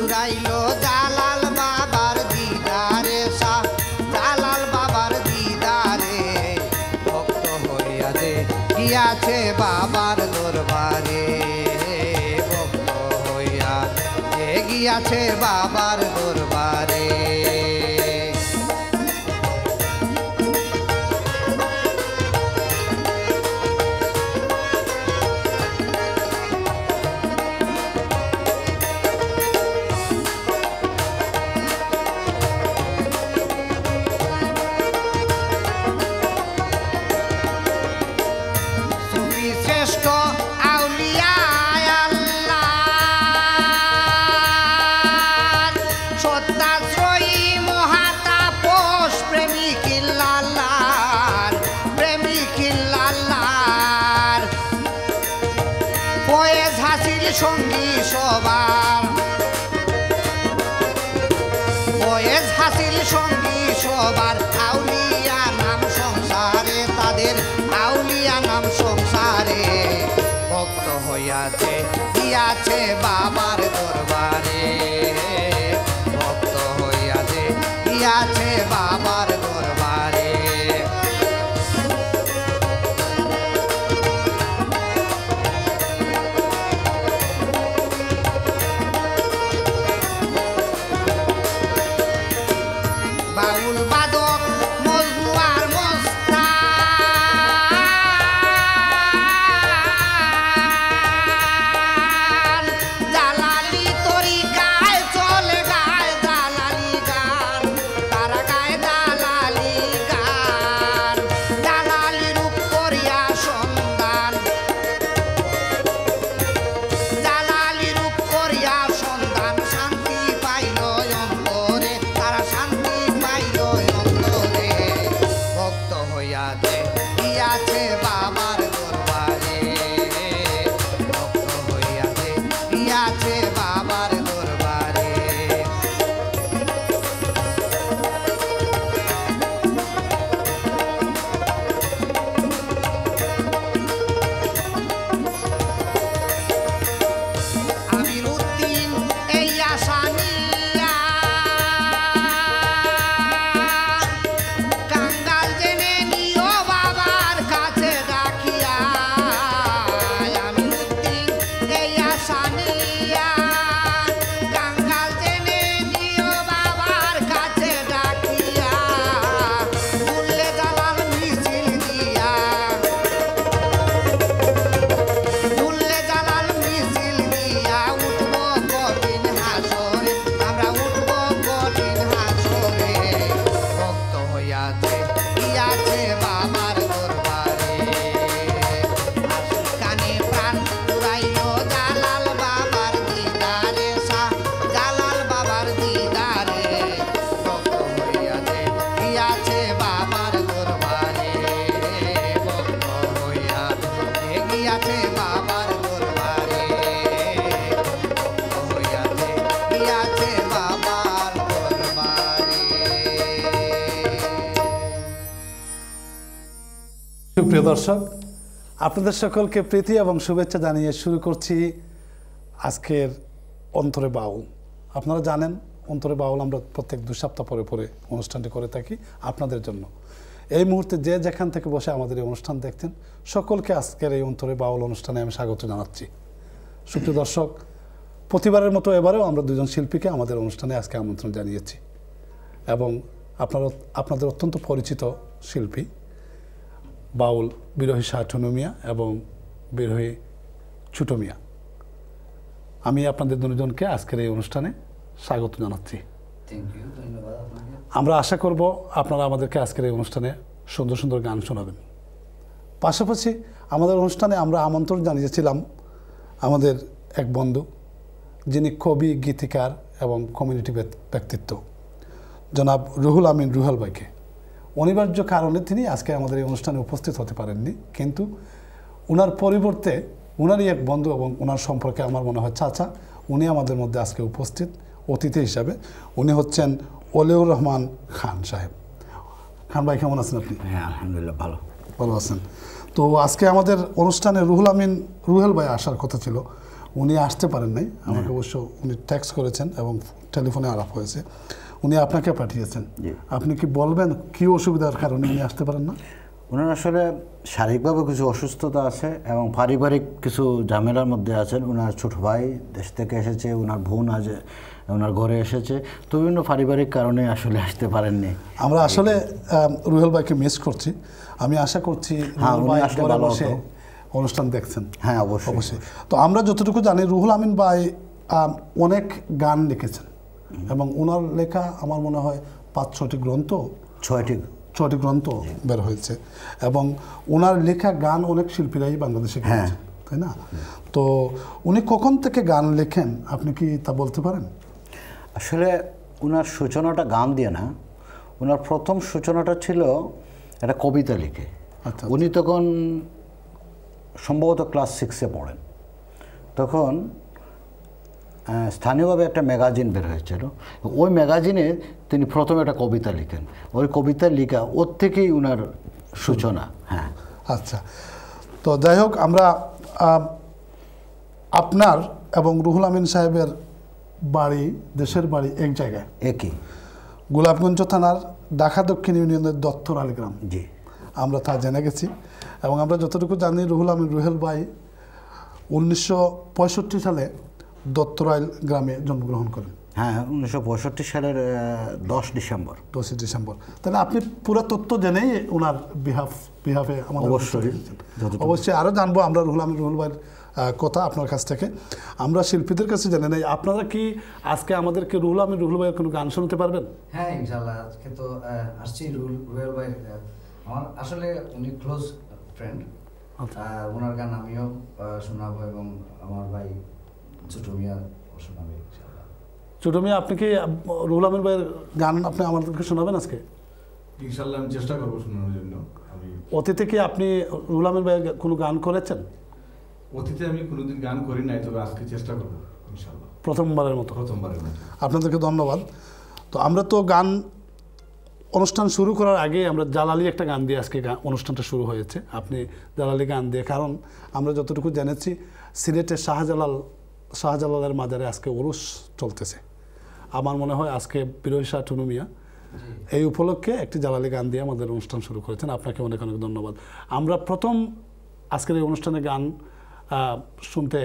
জুড়াইলো জালাল বাবার দিদারে শাহ জালাল বাবার দিদারে ভক্ত হইয়া যে গিয়াছে বাবার দরবারে ভক্ত হইয়া যে গিয়াছে বাবার দরবারে সঙ্গী সবার বয়েস হাসিল সঙ্গী সবার আউলিয়া নাম সংসারে তাদের আউলিয়া নাম সংসারে ভক্ত হইয়াছে গিয়াছে বাবার দরবারে ভক্ত হইয়াছে গিয়াছে বাবার দরবারে প্রিয় দর্শক আপনাদের সকলকে প্রীতি এবং শুভেচ্ছা জানিয়ে শুরু করছি আজকের অন্তরে বাউল আপনারা জানেন অন্তরে বাউল আমরা প্রত্যেক 2 সপ্তাহ পরে পরে অনুষ্ঠানটি করে থাকি আপনাদের জন্য এই মুহূর্তে যে যেখান থেকে বসে আমাদের এই অনুষ্ঠান দেখছেন সকলকে আজকের এই অন্তরে বাউল অনুষ্ঠানে আমি স্বাগত জানাচ্ছি সুপ্রিয় দর্শক প্রতিবারের মতো এবারেও আমরা দুজন শিল্পীকে আমাদের অনুষ্ঠানে আজকে আমন্ত্রণ জানিয়েছি এবং আপনাদের অত্যন্ত পরিচিত শিল্পী বাউল বিরোহী শাহ টুনু মিয়া এবং বিরোহী ছোট মিয়া আমি আপনাদের দুজনকে আজকের এই অনুষ্ঠানে স্বাগত জানাচ্ছি আমরা আশা করব আপনারা আমাদেরকে আজকের এই অনুষ্ঠানে সুন্দর সুন্দর গান শোনাবেন পাশাপাশি আমাদের অনুষ্ঠানে আমরা আমন্ত্রণ জানিয়েছিলাম আমাদের এক বন্ধু যিনি কবি গীতিকার এবং কমিউনিটি ব্যক্তিত্ব জনাব রুহুল আমিন রুহাল ভাইকে অনিবার্য কারণে তিনি আজকে আমাদের এই অনুষ্ঠানে উপস্থিত হতে পারেননি কিন্তু ওনার পরিবর্তে ওনারই এক বন্ধু এবং ওনার সম্পর্কে আমার মনে হয় চাচা উনি আমাদের মধ্যে আজকে উপস্থিত অতিথি হিসাবে উনি হচ্ছেন ওলিউর রহমান খান সাহেব খান ভাই কেমন আছেন আপনি হ্যাঁ আলহামদুলিল্লাহ ভালো ভালো আছেন। তো আজকে আমাদের অনুষ্ঠানে রুহুল আমিন রুহেল ভাই আসার কথা ছিল, উনি আসতে পারেন নাই। আমাকে অবশ্য উনি টেক্সট করেছেন এবং টেলিফোনে আলাপ হয়েছে, উনি আপনাকে পাঠিয়েছেন। আপনি কি বলবেন কি অসুবিধার কারণে উনি আসতে পারেন না? ওনার আসলে শারীরিকভাবে কিছু অসুস্থতা আছে এবং পারিবারিক কিছু ঝামেলার মধ্যে আছেন। ওনার ছোট ভাই দেশ থেকে এসেছে, ওনার বোন আজ ওনার ঘরে এসেছে, তো বিভিন্ন পারিবারিক কারণে আসলে আসতে পারেননি। আমরা আসলে রুহেল ভাইকে মিস করছি। আমি আশা করছি রুহুল ভাই ঘরে বসে অনুষ্ঠান দেখছেন। হ্যাঁ, অবশ্যই অবশ্যই। তো আমরা যতটুকু জানি রুহুল আমিন ভাই অনেক গান লিখেছেন এবং ওনার লেখা আমার মনে হয় 5-6টি গ্রন্থ, 6টি গ্রন্থ বের হয়েছে এবং ওনার লেখা গান অনেক শিল্পীরাই বাংলাদেশে গেয়েছেন, তাই না? তো উনি কখন থেকে গান লেখেন আপনি কি তা বলতে পারেন? আসলে ওনার সূচনাটা গান দিয়ে না, ওনার প্রথম সূচনাটা ছিল একটা কবিতা লিখে। আচ্ছা। উনি তখন সম্ভবত ক্লাস 6-এ পড়েন, তখন স্থানীয়ভাবে একটা ম্যাগাজিন বের হয়েছিল, ওই ম্যাগাজিনে তিনি প্রথম একটা কবিতা লিখেন। ওই কবিতা লেখা ওর থেকেই ওনার সূচনা। হ্যাঁ, আচ্ছা। তো যাই হোক, আমরা আপনার এবং রুহুল আমিন সাহেবের বাড়ি, দেশের বাড়ি এক জায়গায়, একই গোলাপগঞ্জ থানার ঢাকা দক্ষিণ ইউনিয়নের দত্তর আলীগ্রাম। জি, আমরা তা জেনে গেছি এবং আমরা যতটুকু জানি রুহুল আমিন রুহেল ভাই 1965 সালে দত্তরাইল গ্রামে জন্মগ্রহণ করেন। হ্যাঁ, 1965 সালের 10 ডিসেম্বর। তাহলে আপনি পুরো তথ্য জেনেই ওনার বিহাফে আমাদের অবশ্যই আরও জানবো আমরা রুহুল আমিন রুহুল ভাইয়ের কথা আপনার কাছ থেকে। আমরা শিল্পীদের কাছে জেনে নেই, আপনারা কি আজকে আমাদেরকে রুহুল আমিন রুহুল ভাইয়ের কোনো গান শুনতে পারবেন? হ্যাঁ, ইনশাআল্লাহ। আজকে তো আসছি রুহেল ভাই, আমার আসলে উনি ক্লোজ ফ্রেন্ড। ওনার গান আমিও শোনাবো এবং আমার ভাই ছোট মিয়া শোনাবে ইনশাআল্লাহ। ছোট মিয়া, আপনি কি রুহুল আমিন ভাইয়ের গান আপনি আমাদেরকে শোনাবেন আজকে? ইনশাআল্লাহ আমি চেষ্টা করবো শোনানোর জন্য। অতীতে কি আপনি রুহুল আমিন ভাইয়ের কোনো গান করেছেন? অতীতে আমি কোনোদিন গান করি নাই, তবে আজকে চেষ্টা করবো ইনশাআল্লাহ, প্রথমবারের মতো। প্রথমবারের মতো। আপনাদেরকে ধন্যবাদ। তো আমরা তো গান অনুষ্ঠান শুরু করার আগে আমরা জালালি একটা গান দিয়ে আজকে অনুষ্ঠানটা শুরু হয়েছে। আপনি জালালি গান দিয়ে, কারণ আমরা যতটুকু জেনেছি সিলেটের শাহজালালের মাজারে আজকে ওরস চলতেছে। আমার মনে হয় আজকে বিরোহী শাহ টুনু মিয়া এই উপলক্ষে একটি জালালি গান দিয়ে আমাদের অনুষ্ঠান শুরু করেছেন। আপনাকে অনেক অনেক ধন্যবাদ। আমরা প্রথম আজকের এই অনুষ্ঠানে গান শুনতে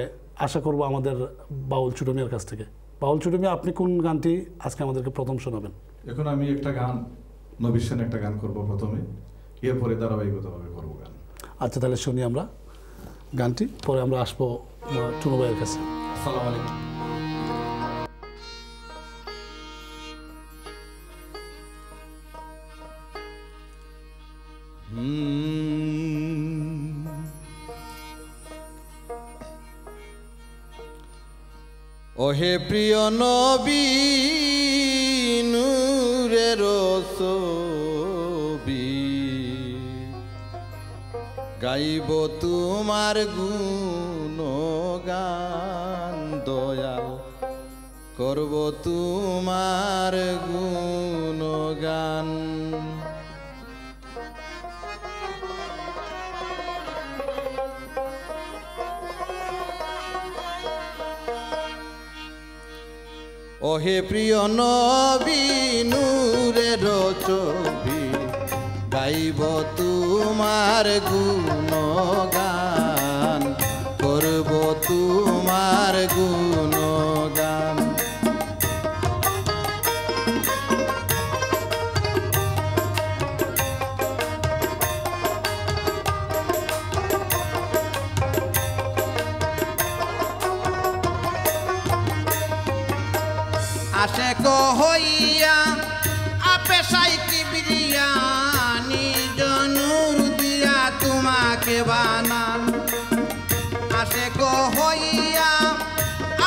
আশা করব আমাদের বাউল ছোট মিয়ার কাছ থেকে। বাউল ছোট মিয়া, আপনি কোন গানটি আজকে আমাদেরকে প্রথম শোনাবেন? এখন আমি একটা গান, নবিশ্বান একটা গান করব প্রথমে, এরপরে ধারাবাহিকতাভাবে করবো গান। আচ্ছা, তাহলে শুনি আমরা গানটি, পরে আমরা আসবো টুনু ভাইয়ের কাছে। আসসালামু আলাইকুম। ওহে প্রিয় নবী নূরের ছবি, গাইব তোমার গুণগান, দয়াল করব তোমার গুণগান। ওহে প্রিয় নবী নূরের ছবি, গাইব তোমার গুণগান, করব তোমার গুণগান। আশেক হইয়া আপেশাই কিবরিয়ানি জনুর দিয়া তোমাকে বানান। আশেক হইয়া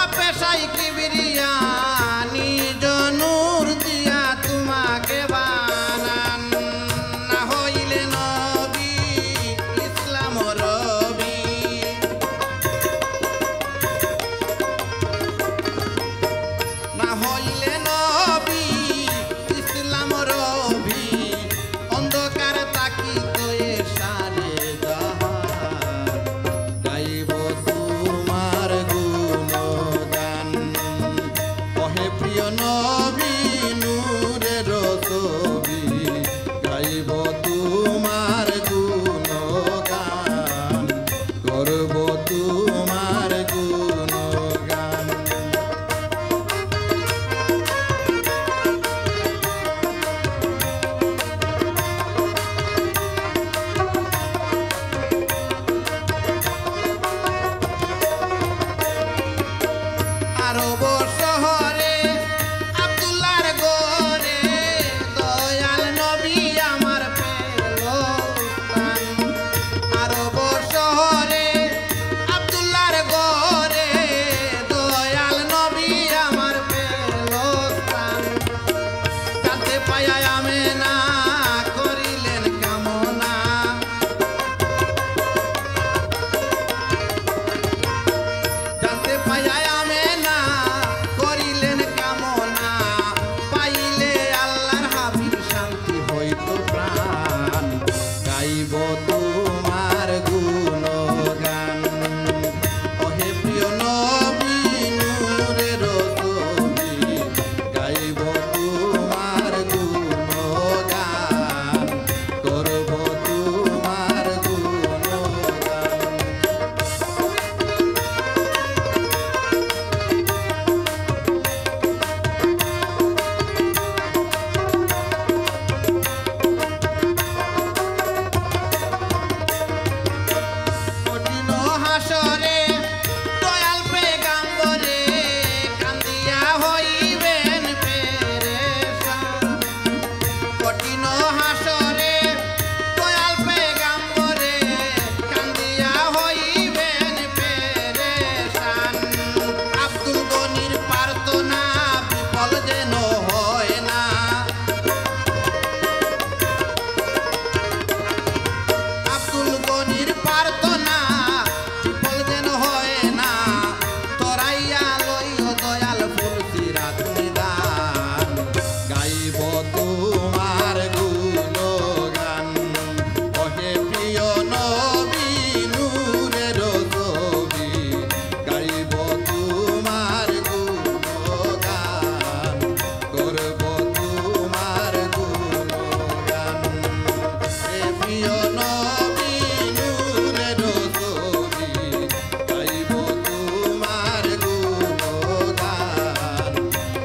আপেশাই কিবরিয়ানি জনুর দিয়া তোমাকে বানান। না হইলে নবী ইসলাম রবি, না হইলে নবী ইসলাম রবি, আরব শহরে আব্দুল্লাহর গোরে দয়াল নবী আমার পেল স্থান। আরব শহরে আব্দুল্লাহর গোরে দয়াল নবী আমার পেল স্থান। জানতে পায়া আমেনা করিলেন কামনা, জানতে পায়া আমেনা করিলেন কামনা, পাইলে আল্লাহর হাবিব শান্তি হইত প্রাণ। গাইব তোমার গুণগান ওহে প্রিয় নবী নূরের ছবি, গাইব তোমার গুণগান, করব তোমার গুণগান। কঠিন হাসরে দয়াল পেগাম্বরে কান্দিয়া হইবেন পেরেশান। কঠিন হাসরে দয়াল পেগাম্বরে কান্দিয়া হইবেন পেরেশান। আব্দুল গনির প্রার্থনা বিফল যেন হয় না, আব্দুল গনির প্রার্থনা বিফল যেন হয় না। তরাইয়া লইও দয়াল ফুলসিরাত নিদান, গাইব তোমার গুণগান ওহে প্রিয় নবী নূরের ছবি, গাইব তোমার গুণগান, করব তোমার গুণগান। হে প্রিয় নবী নূরের ছবি, গাইব তোমার গুণগান,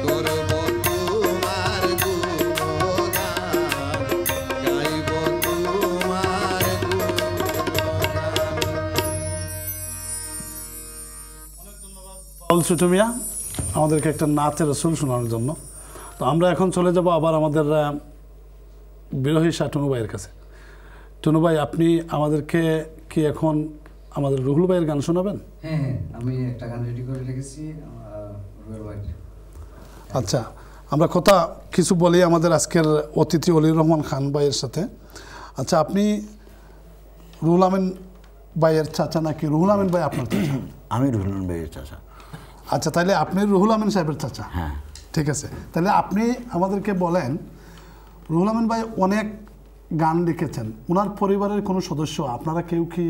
করব তোমার গুণগান, গাইব তোমার গুণগান। বাউল ছোট মিয়া আমাদেরকে একটা নাচের রসুল শোনানোর জন্য। তো আমরা এখন চলে যাব আবার আমাদের বিরোহী শাহ টুনু ভাইয়ের কাছে। টুনু ভাই, আপনি আমাদেরকে কি এখন আমাদের রুহুল ভাইয়ের গান শোনাবেন? হ্যাঁ হ্যাঁ, আমি একটা গান রেডি করে রেখেছি রুয়েল ভাই। আচ্ছা, আমরা কথা কিছু বলি আমাদের আজকের অতিথি অলির রহমান খান ভাইয়ের সাথে। আচ্ছা, আপনি রুহুল আমিন ভাইয়ের চাচা নাকি রুহুল আমিন ভাই আপনার চাচা? আমি রুহুল আমিন ভাইয়ের চাচা। আচ্ছা, তাহলে আপনি রুহুল আমিন সাহেবের চাচা? হ্যাঁ। ঠিক আছে, তাহলে আপনি আমাদেরকে বলেন, রুহুল আমিন ভাই অনেক গান লিখেছেন, ওনার পরিবারের কোনো সদস্য আপনারা কেউ কি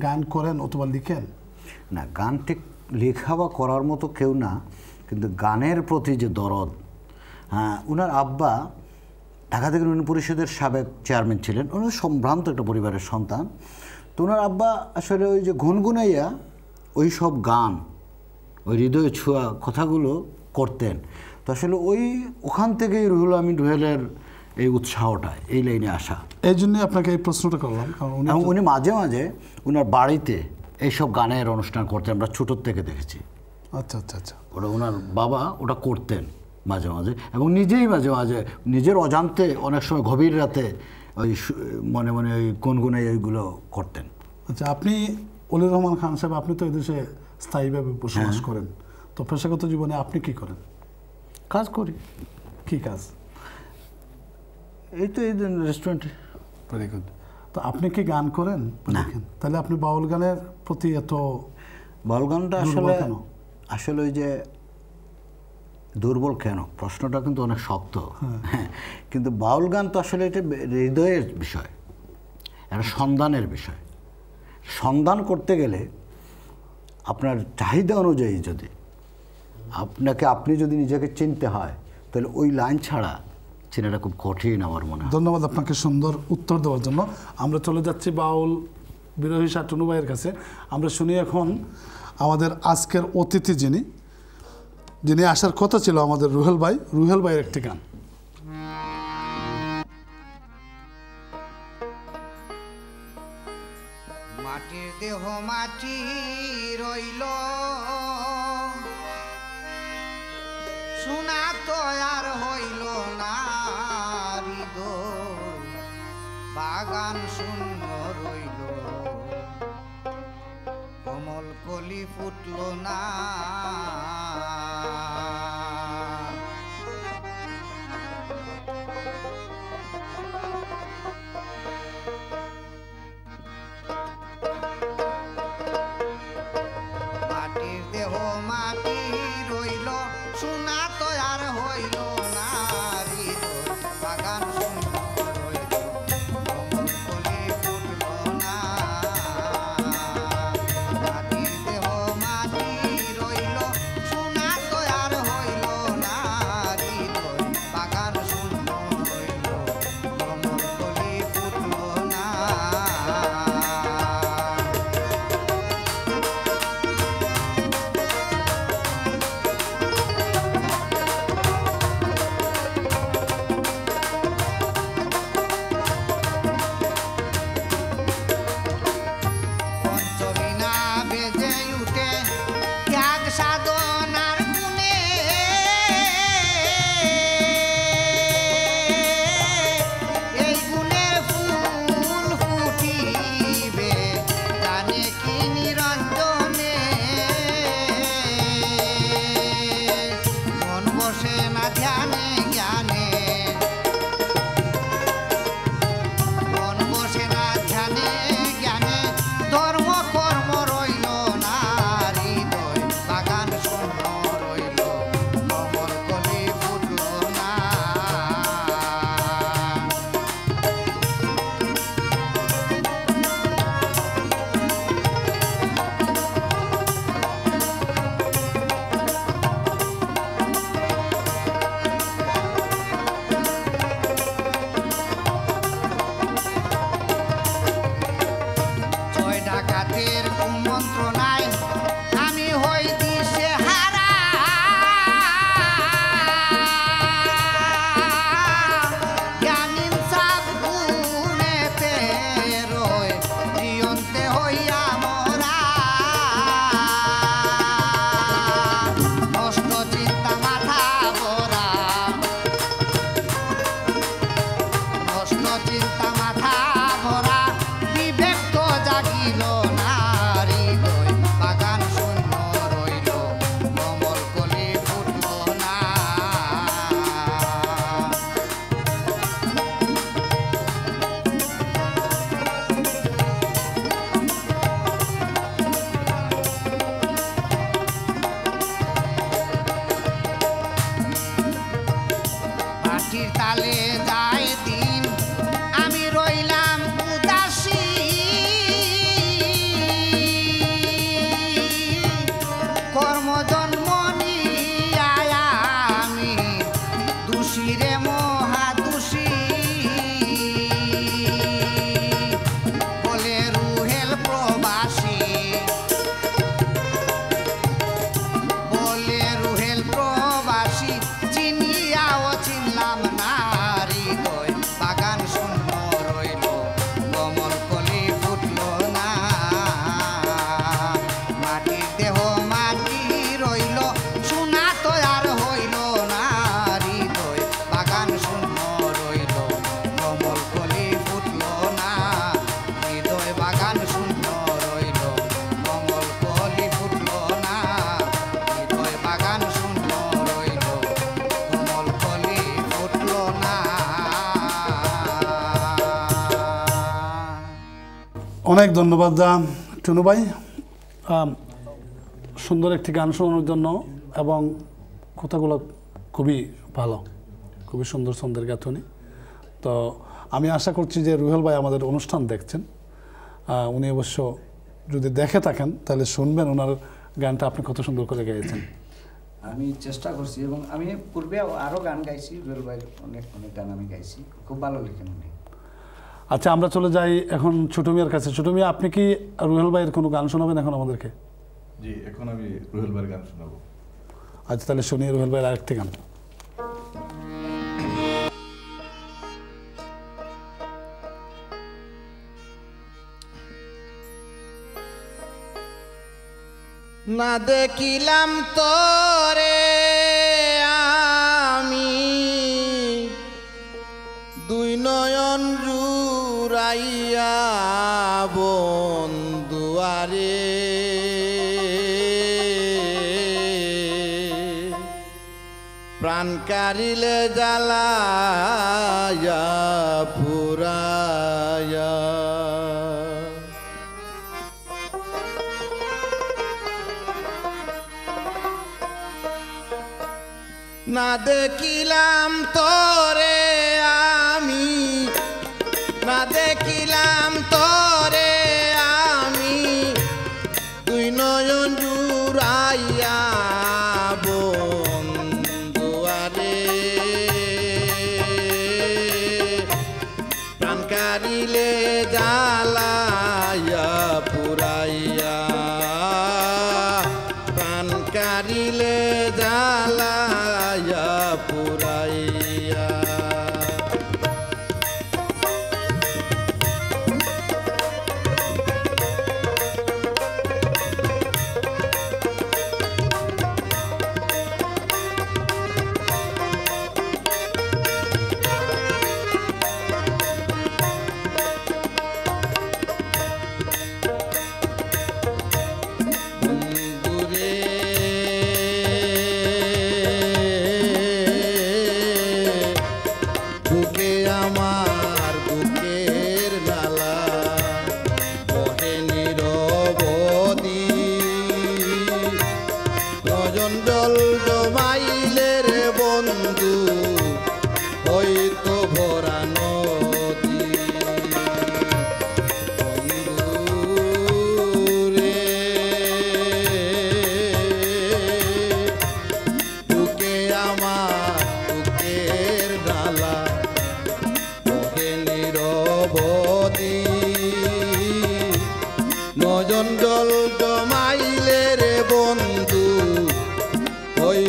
গান করেন অথবা লিখেন? না, গান ঠিক লেখা বা করার মতো কেউ না, কিন্তু গানের প্রতি যে দরদ, হ্যাঁ, ওনার আব্বা ঢাকা থেকে ইউনিয়ন পরিষদের সাবেক চেয়ারম্যান ছিলেন, ওনার সম্ভ্রান্ত একটা পরিবারের সন্তান। তো ওনার আব্বা আসলে ওই যে গুনগুনাইয়া ওই সব গান, ওই হৃদয় ছোঁয়া কথাগুলো করতেন। তো আসলে ওখান থেকেই রুহুল আমিন রুহেলের এই উৎসাহটা, এই লাইনে আসা। এই জন্যই আপনাকে এই প্রশ্নটা করলাম, কারণ এবং উনি মাঝে মাঝে ওনার বাড়িতে এইসব গানের অনুষ্ঠান করতেন, আমরা ছোটোর থেকে দেখেছি। আচ্ছা আচ্ছা আচ্ছা, ওটা ওনার বাবা ওটা করতেন মাঝে মাঝে, এবং নিজেই মাঝে মাঝে নিজের অজান্তে অনেক সময় গভীর রাতে ওই মনে মনে ওই গুনগুনাই ওইগুলো করতেন। আচ্ছা, আপনি অলির রহমান খান সাহেব, আপনি তো এদেশে স্থায়ীভাবে বসবাস করেন, তো পেশাগত জীবনে আপনি কি করেন? কাজ করি। কি কাজ? এই তো এই রেস্টুরেন্টে। Very good. তো আপনি কি গান করেন? না। তাহলে আপনি বাউল গানের প্রতি এত বাউল গানটা আসলে আসলে ওই যে দুর্বল কেন, প্রশ্নটা কিন্তু অনেক শক্ত। হ্যাঁ, কিন্তু বাউল গান তো আসলে এটা হৃদয়ের বিষয়, একটা সন্ধানের বিষয়। সন্ধান করতে গেলে আপনার চাহিদা অনুযায়ী যদি আপনি যদি নিজেকে চিনতে হয়, তাহলে ওই লাইন ছাড়া চেনাটা খুব কঠিন আমার মনে হয়। ধন্যবাদ আপনাকে সুন্দর উত্তর দেওয়ার জন্য। আমরা চলে যাচ্ছি বাউল বিরোহী শাহ টুনু ভাইয়ের কাছে। আমরা শুনি এখন আমাদের আজকের অতিথি যিনি আসার কথা ছিল আমাদের রুহেল ভাইয়ের একটি গান। মাটির দেহ মাটি রইল, শোনা তো আর হইল না হৃদয় বাগান শূন্য রইল কমল কলি ফুটল না মাটির দেহ মাটি রইল শোনা তো আর হইল না হৃদয় বাগান শূন্য রইল কমল কলি ফুটল না মাটির দেহ মাটি রইল শোনা তো আর হইল না হৃদয় বাগান শূন্য রইল কমল কলি ফুটল না পঞ্চবীণা বেজে উঠে ত্যাগ সাধনার গুণে এই গুণের ফুল ফুটিবে জানে কি নিরঞ্জনে মন বসে না ধ্যানে জ্ঞানে মন বসে না ধ্যানে জ্ঞানে ধর্ম কর্ম রইল না হৃদয় বাগান শূন্য রইল কমল কলি ফুটল না ছয় ডাকাতের কুমন্ত্রণায় আমি হই দিশে হারা জ্ঞান ইনসাফ গুণেতে রয় জীবন্তে হইয়া মরা নষ্ট চিন্তা মাথা ভরা নষ্ট চিন্তা মাথা ভরা বিবেক তো জাগিল না হৃদয় বাগান শূন্য রইল কমল কলি ফুটল না মাটির তালে যায় দিন আমি রইলাম উদাসী কর্ম জন্ম নিয়ায় আমি দোষী রে মহা দোষী বলে রুহেল প্রবাসী বলে রুহেল প্রবাসী চিনিয়াও চিনলাম না হৃদয় বাগান শূন্য রইল কমল কলি ফুটল না মাটির দেহ মাটি রইল শোনা তো আর হইল না হৃদয় বাগান শূন্য রইল কমল কলি ফুটল না হৃদয় বাগান শূন্য রইল কমল কলি ফুটল না হৃদয় বাগান শূন্য রইল কমল কলি ফুটল না অনেক ধন্যবাদ টুনু ভাই সুন্দর একটি গান শোনানোর জন্য এবং কথাগুলো খুবই ভালো, খুবই সুন্দর ছন্দের গাঁথনি। তো আমি আশা করছি যে রুহেল ভাই আমাদের অনুষ্ঠান দেখছেন, উনি অবশ্য যদি দেখে থাকেন তাহলে শুনবেন ওনার গানটা আপনি কত সুন্দর করে গেয়েছেন। আমি চেষ্টা করছি এবং আমি পূর্বে আরও গান গাইছি, রুহেল ভাইয়ের অনেক অনেক গান আমি গাইছি, খুব ভালো লেখেন উনি। আচ্ছা, আমরা চলে যাই এখন ছোট মিয়ার কাছে। ছোট মিয়া, আপনি কি রুহেল ভাইয়ের কোনো গান শোনাবেন এখন আমাদেরকে? জি, এখন আমি রুহেল ভাইয়ের গান শোনাবো। আচ্ছা, তাহলে শুনি রুহেল ভাইয়ের আরেকটি গান। না দেখিলাম তোরে প্রাণ কারিলে জ্বালায়া পুরায়া না দেখিলাম তোরে আমি না দেখিলাম তোরে আমি তুই নয়ন জুড়াইয়া বন্ধুয়ারে প্রাণ কারিলে জ্বালাইয়া পুরাইয়া প্রাণ কারিলে জ্বালাইয়া পুরাইয়া বন্ধুরে বুকে আমার বুকের নালা বহে নীরবদি রজন জল জমাইলে রে বন্ধু হয়তো ভরা নদী বন্ধুরে বুকে আমার বুকের ডালা বহে নীরবদি নজন জল জমাইলে রে বন্ধু হই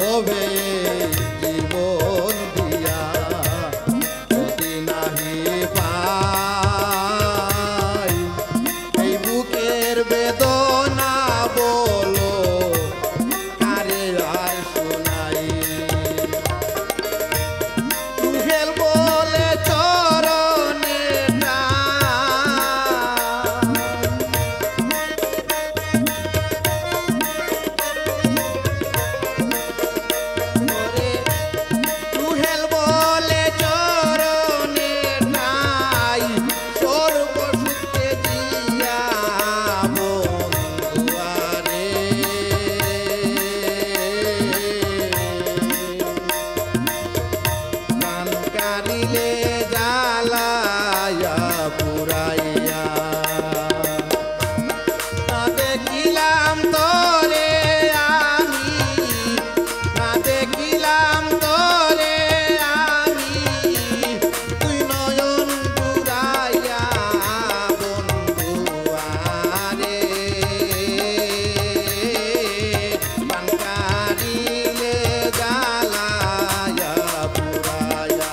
হবে জীবন দিয়া যদি নাহি পাই এই বুকের বেদনা বলো কারে আর শোনাই তুহেল বলে চরণে ওরে তুহেল বলে চরণে নাই সর্বসুখে দিয়া বন্ধুয়ারে গান কারিলে জ্বালায়া পুরাইয়া না দেখিলাম তোরে আমি না দেখিলাম তোরে আমি তুই নয়ন পুরাইয়া বন্ধুয়ারে গান কারিলে জ্বালায়া পুরাইয়া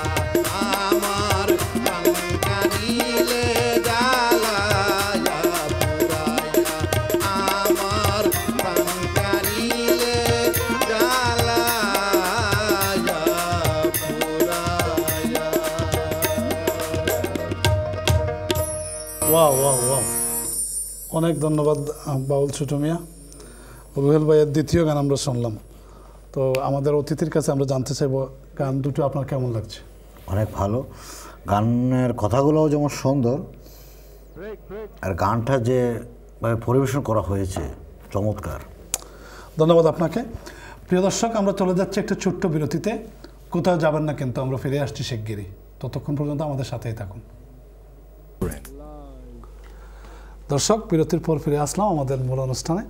আমার গান কারিলে জ্বালায়া পুরাইয়া আমার গান কারিলে জ্বালায়া পুরাইয়া ওয়াও ওয়াও ওয়াও, অনেক ধন্যবাদ বাউল ছোট মিয়া। রুহেল ভাইয়ের দ্বিতীয় গান আমরা শুনলাম। তো আমাদের অতিথির কাছে আমরা জানতে চাইবো গান দুটো আপনার কেমন লাগছে? অনেক ভালো, গানের কথাগুলোও যেমন সুন্দর, আর গানটা যেভাবে পরিবেশন করা হয়েছে চমৎকার। ধন্যবাদ আপনাকে। প্রিয় দর্শক, আমরা চলে যাচ্ছি একটা ছোট্ট বিরতিতে। কোথাও যাবেন না কিন্তু, আমরা ফিরে আসছি শিগগিরই। ততক্ষণ পর্যন্ত আমাদের সাথেই থাকুন। দর্শক, বিরতির পর ফিরে আসলাম আমাদের মূল অনুষ্ঠানে।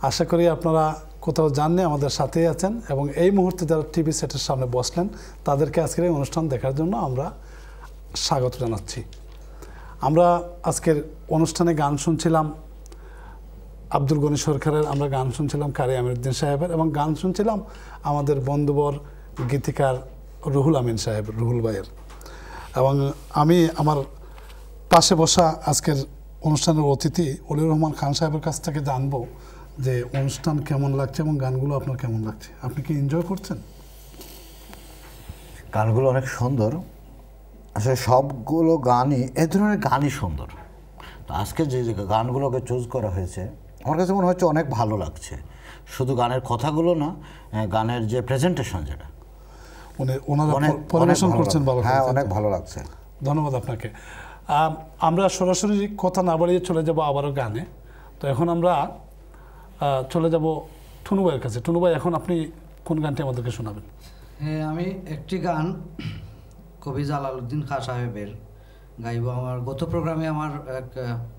আশা করি আপনারা কোথাও যাননি, আমাদের সাথেই আছেন, এবং এই মুহূর্তে যারা টিভি সেটের সামনে বসলেন তাদেরকে আজকের এই অনুষ্ঠান দেখার জন্য আমরা স্বাগত জানাচ্ছি। আমরা আজকের অনুষ্ঠানে গান শুনছিলাম আব্দুল গনি সরকারের, আমরা গান শুনছিলাম কারি আমিরউদ্দিন সাহেবের, এবং গান শুনছিলাম আমাদের বন্ধুবর গীতিকার রুহুল আমিন সাহেব, রুহুল ভাইয়ের। এবং আমি আমার পাশে বসা আজকের অনুষ্ঠানের অতিথি অলিউর রহমান খান সাহেবের কাছ থেকে জানবো যে অনুষ্ঠান কেমন লাগছে এবং গানগুলো আপনার কেমন লাগছে। আপনি কি এনজয় করছেন? গানগুলো অনেক সুন্দর, আসলে সবগুলো গানই এ ধরনের গানই সুন্দর। তো আজকে যে গানগুলোকে চুজ করা হয়েছে আমার কাছে মনে হচ্ছে অনেক ভালো লাগছে। শুধু গানের কথাগুলো না, গানের যে প্রেজেন্টেশন যেটা ওনারা অনেক পরিবেশন ভালো করছেন, ভালো হ্যাঁ, করেছেন। অনেক ভালো লাগছে। ধন্যবাদ আপনাকে। আমরা সরাসরি কথা না বাড়িয়ে চলে যাব আবারও গানে। তো এখন আমরা চলে যাব টুনু ভাইয়ের কাছে। টুনু ভাই, এখন আপনি কোন গানটি আমাদেরকে শোনাবেন? হ্যাঁ, আমি একটি গান কবি জালালউদ্দিন খাঁ সাহেবের গাইব। আমার গত প্রোগ্রামে আমার এক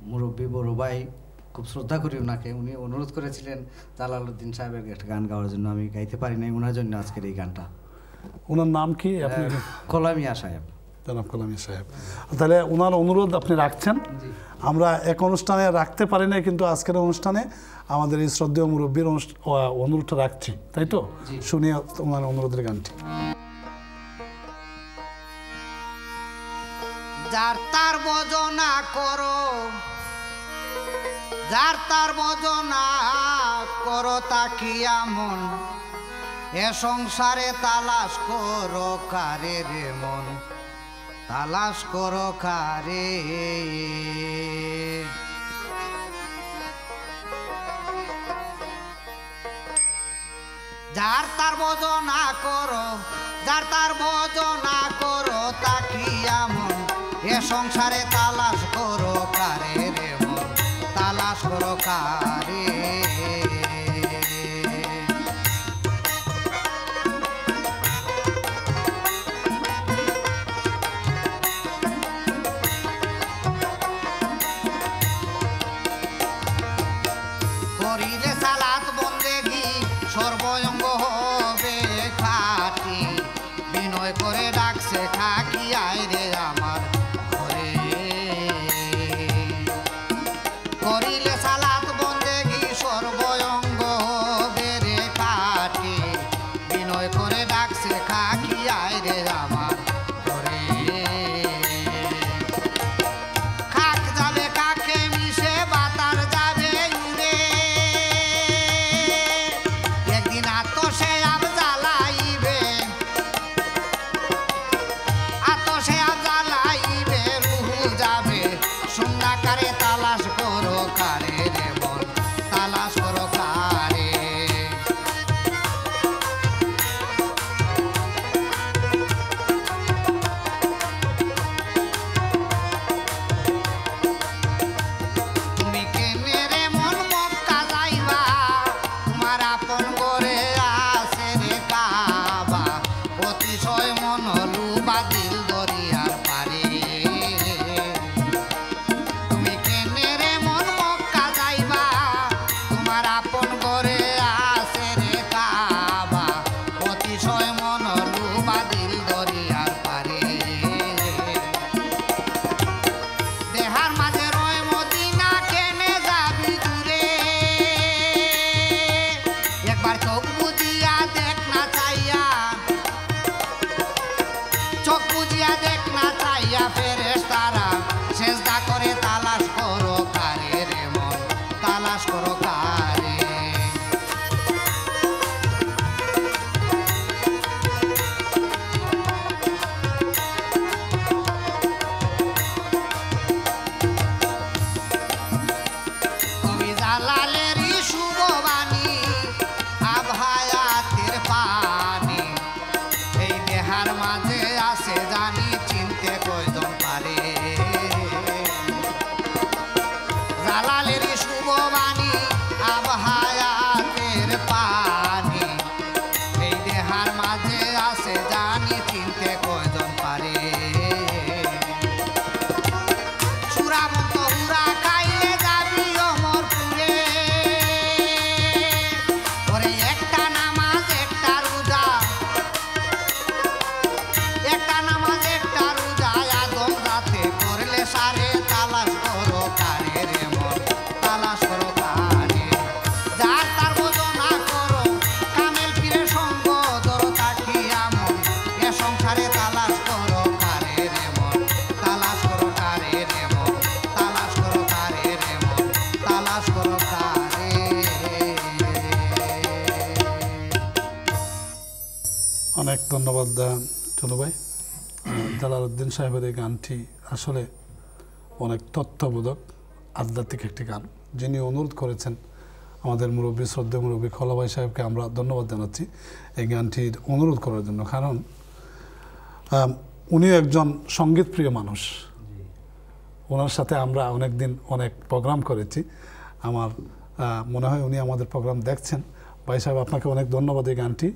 মুরব্বী বড় ভাই, খুব শ্রদ্ধা করি ওনাকে, উনি অনুরোধ করেছিলেন জালালউদ্দিন সাহেবের একটা গান গাওয়ার জন্য। আমি গাইতে পারি নাই, ওনার জন্য আজকের এই গানটা। ওনার নাম কি? আপনি কলামিয়া সাহেব, জনাব কলামিয়া সাহেব। তাহলে ওনার অনুরোধ আপনি রাখছেন। আমরা এক অনুষ্ঠানে রাখতে পারি না, কিন্তু আজকের অনুষ্ঠানে আমাদের এই শ্রদ্ধেয় মুরব্বীর অনুরোধটা রাখছি, তাই তো? শুনি ওনার অনুরোধের গানটি। যার তার বজনা করো, যার তার বজনা করো তাকিয়া মন, এ সংসারে তালাশ করো কারে রে মন, তালাশ করো কারে। যার তার বজনা করো, যার তার বজনা করো তাকিয়া মন, এ সংসারে তালাশ করো কারে রে মন, তালাশ করো কারে। করিলে সালাত বন্দেগি সর্বঙ্গ হবে খাটি, বিনয় করে ডাকছে থাকি আয় রে আমার ঘরে। করিলে সালাত বন্দেগি বিনয় করে ডাকছে খাকি আয় রে আমার ঘরে খাক যাবে কাকে মিশে বাতার যাবে উড়ে একদিন আতশে আব জ্বালাইবে আতশে আব জ্বালাইবে রুহু যাবে শূন্যাকারে তালাশ করো কারে রে মন তালাশ করো কারে তুমি কেনে রে মন মক্কা যাইবা তোমার আপন করে আছে রে কাবা অতিশয় মন লুবা দিল দরিয়ার পারে তুমি কেনে রে মন মক্কা যাইবা তোমার আপন করে আছে রে কাবা অতিশয় মন লুবা দিল দরিয়ার পারে দেহার মাঝে রয় মদিনা কেনে যাবি দূরে একবার চোখ বুঝিয়া দেখ না চাইয়া চোখ বুঝিয়া দেখ না চাইয়া ফেরেশতারা সেজদা করে তালাশ করো কারে রে মন তালাশ করো কারে তুমি জালালেরই শুভবাণী আভায়াতের পানি এই দেহার মাঝে আছে জানি চিনতে কয়জন পারে জালালেরই শুভবাণী আভায়াতের পানি এই দেহার মাঝে আছে জানি চিনতে কয়জন পারে সুরামন্ত হুরা খাইলে যাবি অমরপুরে ওরে একটা নামাজ একটা রোজা একটা নামাজ একটা রোজা আদম জাতে করলে সারে তালাশ করো কারে রে মন তালাশ করো কারে যার তার বোঝনা করো কামেল পীরের সঙ্গ ধরো তাকিয়া মন এ সংসারে তালাশ করো কারে রে মন তালাশ করো কারে রে মন তালাশ করো কারে রে মন তালাশ করো কারে অনেক ধন্যবাদ চলু ভাই। জালালউদ্দিন সাহেবের এই গানটি আসলে অনেক তত্ত্ববোধক আধ্যাত্মিক একটি গান। যিনি অনুরোধ করেছেন আমাদের মুরব্বী শ্রদ্ধেয় মুরব্বী খোলা ভাই সাহেবকে আমরা ধন্যবাদ জানাচ্ছি এই গানটির অনুরোধ করার জন্য। কারণ উনি একজন সঙ্গীতপ্রিয় মানুষ। ওনার সাথে আমরা অনেক দিন অনেক প্রোগ্রাম করেছি। আমার মনে হয় উনি আমাদের প্রোগ্রাম দেখছেন। ভাই সাহেব আপনাকে অনেক ধন্যবাদ এই গানটি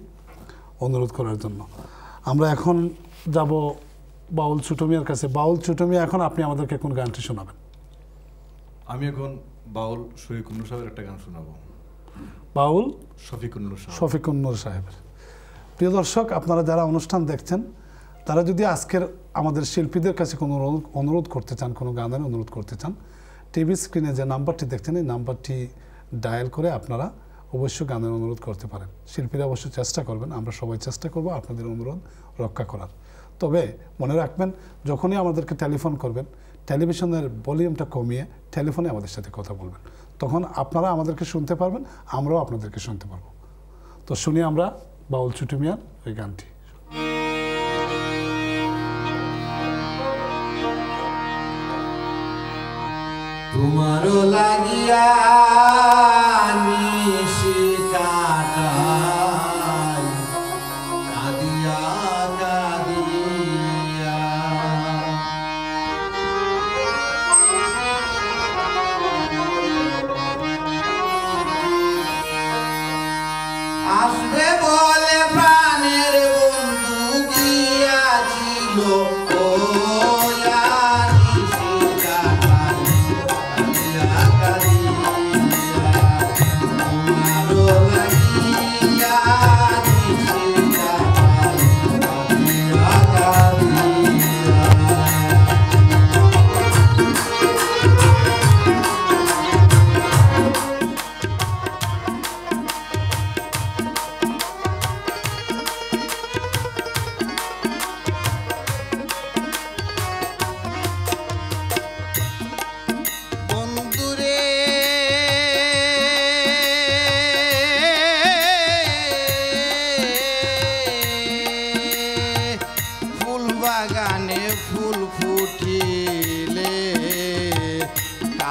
অনুরোধ করার জন্য। আমরা এখন যাব বাউল ছোট মিয়ার কাছে। বাউল ছোট মিয়া, এখন আপনি আমাদেরকে কোন গানটি শোনাবেন? আমি এখন বাউল শফিকুন্নূর সাহেবের একটা গান শোনাবো। বাউল শফিকুন্নূর সাহেব। শফিকুন্নূর সাহেবের। প্রিয় দর্শক, আপনারা যারা অনুষ্ঠান দেখছেন তারা যদি আজকের আমাদের শিল্পীদের কাছে কোনো অনুরোধ করতে চান, কোনো গানের অনুরোধ করতে চান, টিভি স্ক্রিনে যে নাম্বারটি দেখছেন এই নাম্বারটি ডায়াল করে আপনারা অবশ্যই গানের অনুরোধ করতে পারেন। শিল্পীরা অবশ্যই চেষ্টা করবেন, আমরা সবাই চেষ্টা করব আপনাদের অনুরোধ রক্ষা করার। তবে মনে রাখবেন, যখনই আমাদেরকে টেলিফোন করবেন টেলিভিশনের ভলিউমটা কমিয়ে টেলিফোনে আমাদের সাথে কথা বলবেন। তখন আপনারা আমাদেরকে শুনতে পারবেন, আমরাও আপনাদেরকে শুনতে পারবো। তো শুনি আমরা বাউল ছোট মিয়ার এই গানটি। তোমারও লাগিয়া নিশি কাটাই কাঁদিয়া কাঁদিয়া আসবে বলে প্রাণের বন্ধু গিয়াছিল ও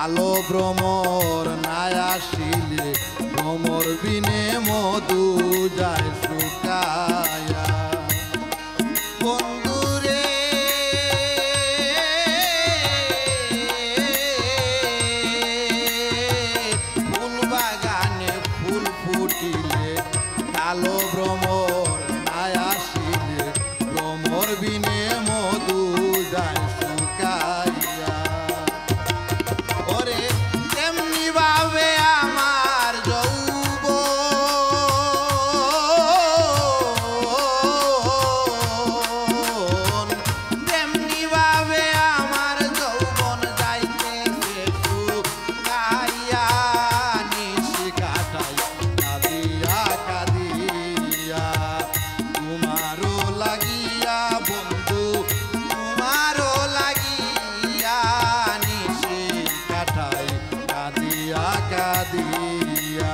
কালো ভ্রমর নাই আসিলে ভ্রমর বিনে মধু যায় শুকায়া বন্ধুরে ফুল বাগানে ফুল ফুটিলে কালো ভ্রমর নাই আসিলে ভ্রমর বিনে মধু যায় শুকাইয়া ওরে তেমনি ভাবে আমার যৌবন তেমনি ভাবে আমার যৌবন যাইতেছে শুকাইয়া নিশি কাটাই কাঁদিয়া কাঁদিয়া তোমারও লাগিয়া বন্ধু তোমারও লাগিয়া নিশি কাটাই কাঁদিয়া কাঁদিয়া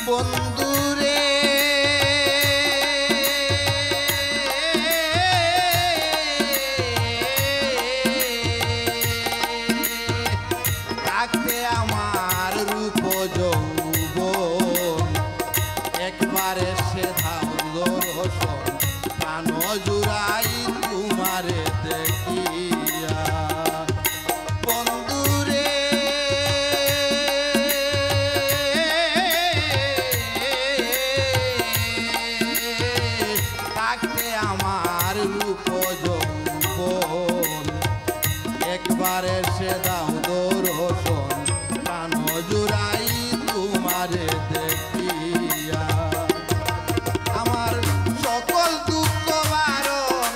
বন্ধুরে থাকতে আমার রূপ যৌবন একবারে সে ধাও দর্শন প্রাণ জুড়াই তোমারে দেখিয়া বন্ধুরে থাকতে আমার রূপ যৌবন একবারে সে দাও দর্শন প্রাণ জুড়াই তোমারে দেখিয়া আমার সকল দুঃখ বারণ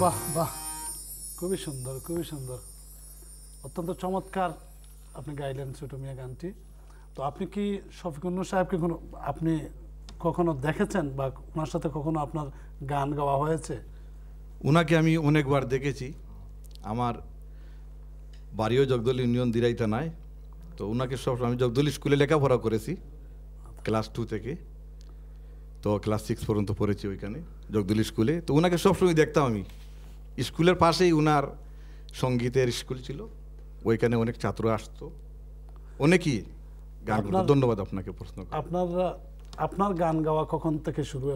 বাহ বাহ, খুবই সুন্দর, খুবই সুন্দর, অত্যন্ত চমৎকার আপনি গাইলেন ছোট মিয়া গানটি। তো আপনি কি শফিকুর নূর সাহেবকে আপনি কখনো দেখেছেন বা ওনার সাথে কখনো আপনার গান গাওয়া হয়েছে? ওনাকে আমি অনেকবার দেখেছি, আমার বাড়িও জগদল ইউনিয়ন দিরাই থানায়। তো ওনাকে সব আমি জগদল স্কুলে লেখাপড়া করেছি ক্লাস 2 থেকে, তো ক্লাস 6 পর্যন্ত পড়েছি ওইখানে জগদল স্কুলে। তো ওনাকে সবসময় দেখতাম আমি, স্কুলের পাশেই ওনার সঙ্গীতের স্কুল ছিল, ওইখানে অনেক ছাত্র আসতো, অনেকই গান করতো। ধন্যবাদ আপনাকে প্রশ্ন করে। আপনার গান গাওয়া কখন থেকে শুরু?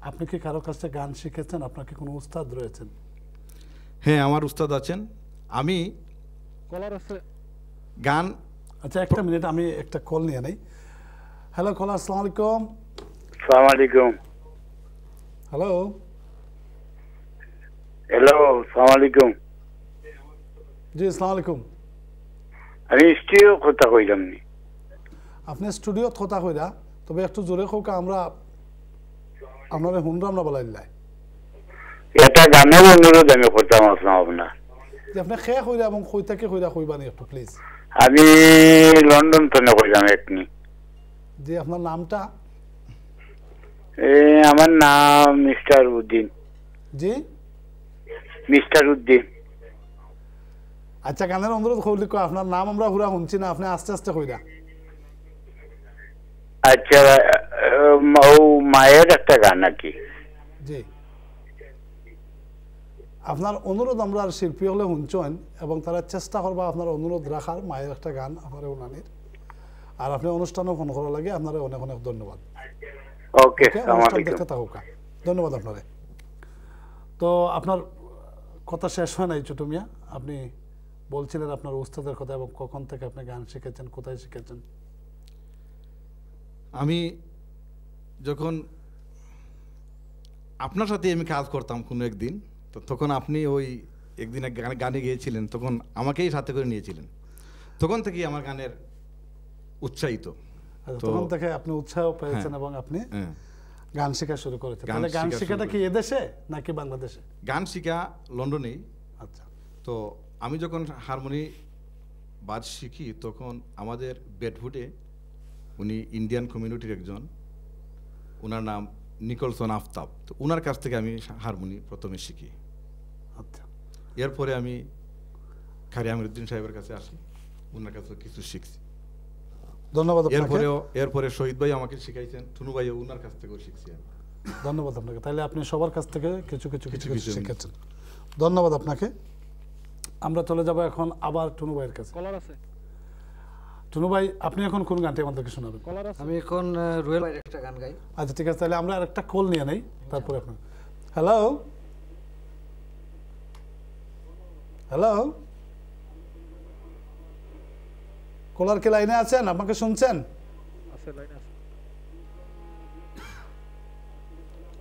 আপনি কি কারো কাছে গান শিখেছেন? আপনার কি কোনো উস্তাদ রয়েছেন? হ্যাঁ, আমার উস্তাদ আছেন। আমি গান, আচ্ছা একটা মিনিট, আমি একটা কল নিয়ে নেই। হ্যালো কলার, আসসালামু আলাইকুম। আসসালামু আলাইকুম। হ্যালো হ্যালো, আসসালামু আলাইকুম। জি আসসালামু আলাইকুম। আমি স্টুডিও কথা কইলাম নি। আপনি স্টুডিওত কথা কইরা, তবে একটু জোরে হোক, আমরা আপনারা শুনলাম না বলাইলাই। এটা গানের অনুরোধ আমি করতাম আপনার। যে আপনি খেয়ে কইরা এবং কই থেকে কইরা কইবানি একটু প্লিজ। আমি লন্ডন থেকে কইলাম একনি। জি আপনার নামটা? আমার নাম মিস্টার উদ্দিন। জি মিস্টার উদ্দিন। আচ্ছা গানের অনুরোধ কইলি কো, আপনার নাম আমরা পুরা শুনছি না, আপনি আস্তে আস্তে কইরা। আচ্ছা, ও মায়ের একটা গান নাকি? জি আপনার অনুরোধ আমরা শিল্পী হলে শুনছেন এবং তারা চেষ্টা করবা আপনার অনুরোধ রাখার, মায়ের একটা গান আমার উনানির। আর আপনি অনুষ্ঠানও ফোন করা লাগে, আপনারা অনেক অনেক ধন্যবাদ। ওকে, অনুষ্ঠান দেখতে থাকুকা, ধন্যবাদ আপনারে। তো আপনার কথা শেষ হয় নাই ছোট মিয়া, আপনি বলছিলেন আপনার উস্তাদের কথা এবং কখন থেকে আপনি গান শিখেছেন, কোথায় শিখেছেন? আমি যখন আপনার সাথে আমি কাজ করতাম কোনো একদিন, তো তখন আপনি ওই একদিন এক গানে গিয়েছিলেন, তখন আমাকেই সাথে করে নিয়েছিলেন। তখন থেকেই আমার গানের উৎসাহিত। তখন থেকে আপনি উৎসাহ পেয়েছেন এবং আপনি গান শেখা শুরু করেছেন। তাহলে গান শেখাটা কি এদেশে নাকি বাংলাদেশে? গান শেখা লন্ডনেই। আচ্ছা। তো আমি যখন হারমোনি বাজ শিখি, তখন আমাদের বেডফুডে উনি ইন্ডিয়ান কমিউনিটির একজন, ওনার নাম নিকলসন আফতাব। তো ওনার কাছ থেকে আমি হারমোনি প্রথমে শিখি। আচ্ছা। এরপরে আমি খারি আমিরুদ্দিন সাহেবের কাছে আসি, ওনার কাছে কিছু শিখছি। ধন্যবাদ। এরপরে শহীদ ভাই আমাকে শিখাইছেন, টুনু ভাই ওনার কাছ থেকেও শিখছি আমি। ধন্যবাদ আপনাকে। তাহলে আপনি সবার কাছ থেকে কিছু কিছু কিছু কিছু শিখেছেন। ধন্যবাদ আপনাকে। আমরা চলে যাব এখন আবার টুনু ভাইয়ের কাছে। কলার আছে টুনু ভাই, আপনি এখন কোন গানটি আমাদেরকে শোনাবেন? আমি এখন রুয়েল ভাইয়ের একটা গান গাই। আচ্ছা ঠিক আছে, তাহলে আমরা আরেকটা কল নিয়ে নেই, তারপরে আপনার। হ্যালো হ্যালো, কলার কি লাইনে আছেন? আমাকে শুনছেন?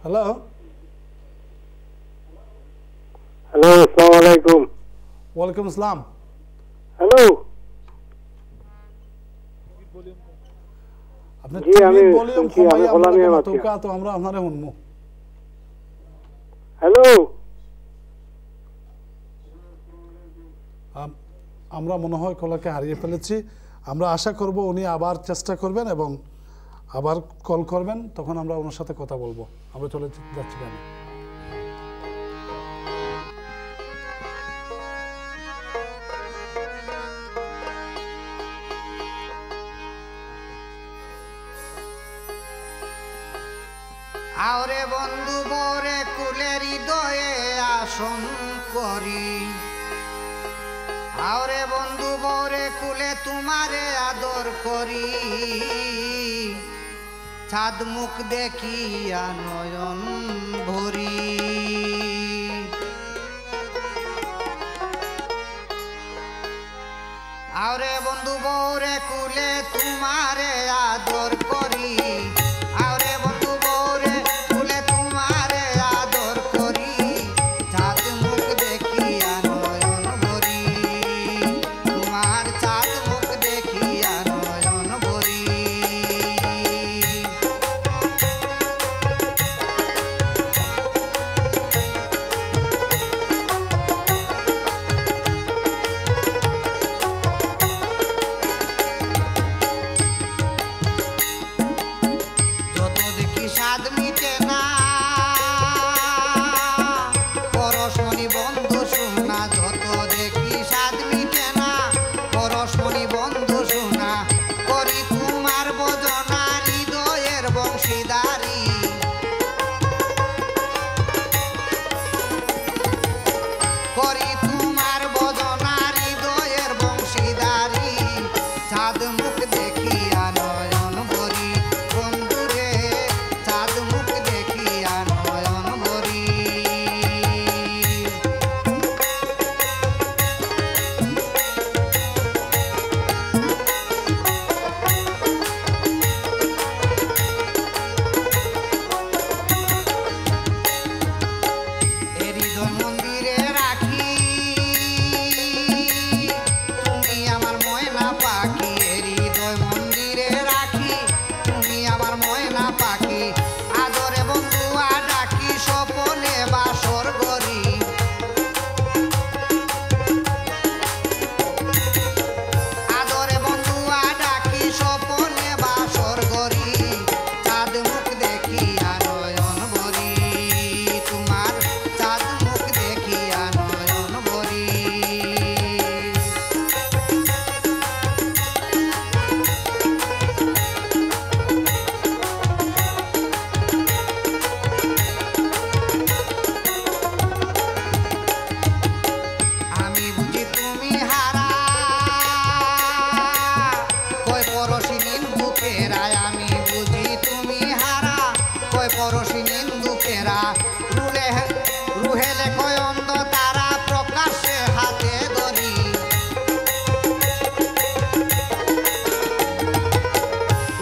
হ্যালো হ্যালো, আসসালামু আলাইকুম। ওয়ালাইকুম আসসালাম। হ্যালো, আপনি টিভি ভলিউম কমাই আমরা তোকা, তো আমরা আপনারে শুনমু। হ্যালো, আমরা মনে হয় কলাকে হারিয়ে ফেলেছি। আমরা আশা করব উনি আবার চেষ্টা করবেন এবং আবার কল করবেন, তখন আমরা ওনার সাথে কথা বলবো। আমরা চলে যাচ্ছি গানে। আওরে বন্ধু বরে কুলের হৃদয়ে আসন করি, আওরে বন্ধু বরে কুলে তোমারে আদর করি, ছাদ মুখ দেখিয়া নয়ন ভরি। আওরে বন্ধু বরে কুলে তোমারে আদর করি, আওরে বন্ধু বরে কুলে তোমারে আদর করি, ছাদ মুখ দেখিয়া নয়ন ভরি, তোমার ছাদ মুখ দেখিয়া নয়ন ভরি। পরশমণি বন্ধু শোনা যত দেখি স্বাদ মিটে না পরশমণি বন্ধু শোনা করি তোমার বজনা হৃদয়ের বংশীদারি করি তোমার বজনা হৃদয়ের বংশীদারি চাঁদ মুখ দেখিয়া নয়ন ভরি বন্ধুরে চাঁদ মুখ দেখিয়া নয়ন ভরি এ হৃদয় মন্দিরে রাখি তুমি আমার ময়না পাখি এ হৃদয় মন্দিরে রাখি তুমি আমার ময়না পাখি আদরে বন্ধুয়া ডাকি স্বপনে বাসর করি আদরে বন্ধুয়া ডাকি স্বপনে বাসর করি চাঁদ মুখ দেখিয়া নয়ন ভরি তোমার চাঁদ মুখ দেখিয়া নয়ন ভরি আমি বুঝি তুমি হারা কই পরশি নিন্দুকেরা আমি বুঝি তুমি হারা কই পরশি নিন্দুকেরা রুহেলে কয় অন্ধ তারা প্রকাশ্যে হাতে ধরি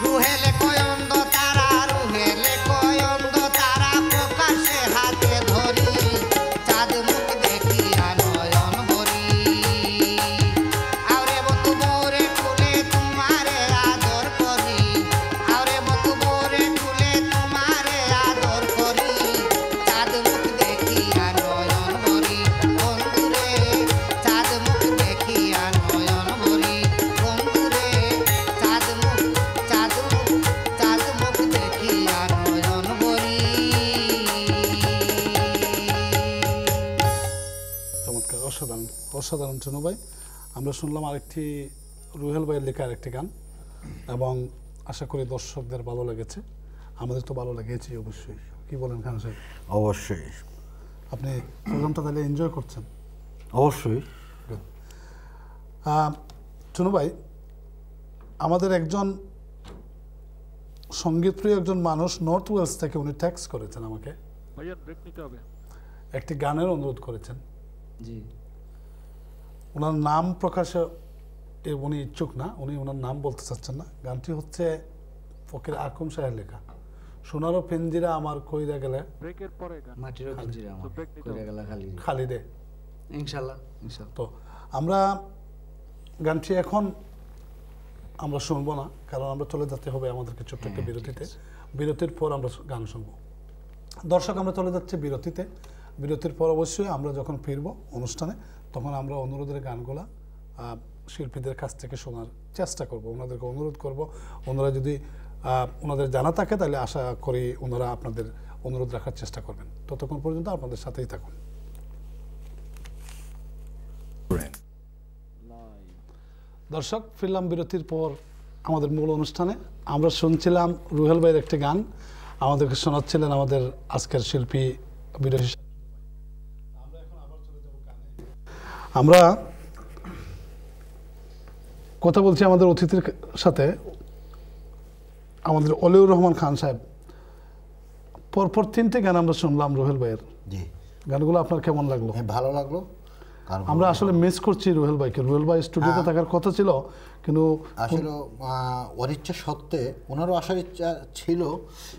রুহেলে কয় অন্ধ তারা রুহেলে কয় অন্ধ তারা প্রকাশ্যে হাতে ধরি চাঁদ মুখ দেখিয়া নয়ন ভরি আরে বতু মোরে কুলে তোমারে আদর করি আরে বতু মোরে কুলে তোমারে আদর করি চাঁদ মুখ দেখিয়া নয়ন ভরি বন্ধুরে চাঁদ মুখ দেখিয়া নয়ন ভরি বন্ধুরে চাঁদ মুখ দেখিয়া নয়ন ভরি চমৎকার, অসাধারণ অসাধারণ চুনু ভাই। আমরা শুনলাম আরেকটি রুহেল ভাইয়ের লেখা আরেকটি গান এবং আশা করি দর্শকদের ভালো লেগেছে, আমাদের তো ভালো লেগেছে অবশ্যই। কি বলেন খান সাহেব? অবশ্যই আপনি প্রোগ্রামটা তাহলে এনজয় করছেন? অবশ্যই। চুনু ভাই, আমাদের একজন সঙ্গীতপ্রিয় একজন মানুষ নর্থ ওয়েলস থেকে উনি টেক্সট করেছেন আমাকে, একটি গানের অনুরোধ করেছেন। জি ওনার নাম প্রকাশে উনি ইচ্ছুক না, উনি ওনার নাম বলতে চাচ্ছেন না। গানটি হচ্ছে ফকির আকুম সাহের লেখা, সোনারও পিঞ্জিরা আমার কইরা গেলে মাটিরও পিঞ্জিরা আমার কইরা গেলা খালি খালি দে। ইনশাআল্লাহ ইনশাআল্লাহ। তো আমরা গানটি এখন আমরা শুনবো না, কারণ আমরা চলে যেতে হবে আমাদেরকে ছোট্ট একটা বিরতিতে। বিরতির পর আমরা গান শুনবো। দর্শক, আমরা চলে যাচ্ছি বিরতিতে। বিরতির পর অবশ্যই আমরা যখন ফিরবো অনুষ্ঠানে, তখন আমরা অনুরোধের গানগুলা শিল্পীদের কাছ থেকে শোনার চেষ্টা করব, ওনাদেরকে অনুরোধ করব। ওনারা যদি ওনাদের জানা থাকে তাহলে আশা করি ওনারা আপনাদের অনুরোধ রাখার চেষ্টা করবেন। ততক্ষণ পর্যন্ত আপনাদের সাথেই থাকুন। দর্শক, ফিরলাম বিরতির পর আমাদের মূল অনুষ্ঠানে। আমরা শুনছিলাম রুহেল ভাইয়ের একটি গান, আমাদেরকে শোনাচ্ছিলেন আমাদের আজকের শিল্পী বিরোধী। আমরা কথা বলছি আমাদের অতিথির সাথে, আমাদের অলিউর রহমান খান সাহেব। পরপর 3টে গান আমরা শুনলাম রুহেল ভাইয়ের। জি, গানগুলো আপনার কেমন লাগলো? ভালো লাগলো। আমরা আসলে মিস করছি রুহেল ভাইকে। রুহেল ভাই স্টুডিওতে থাকার কথা ছিল, কিন্তু আসলে অনিচ্ছা সত্ত্বে, ওনারও আসার ইচ্ছা ছিল,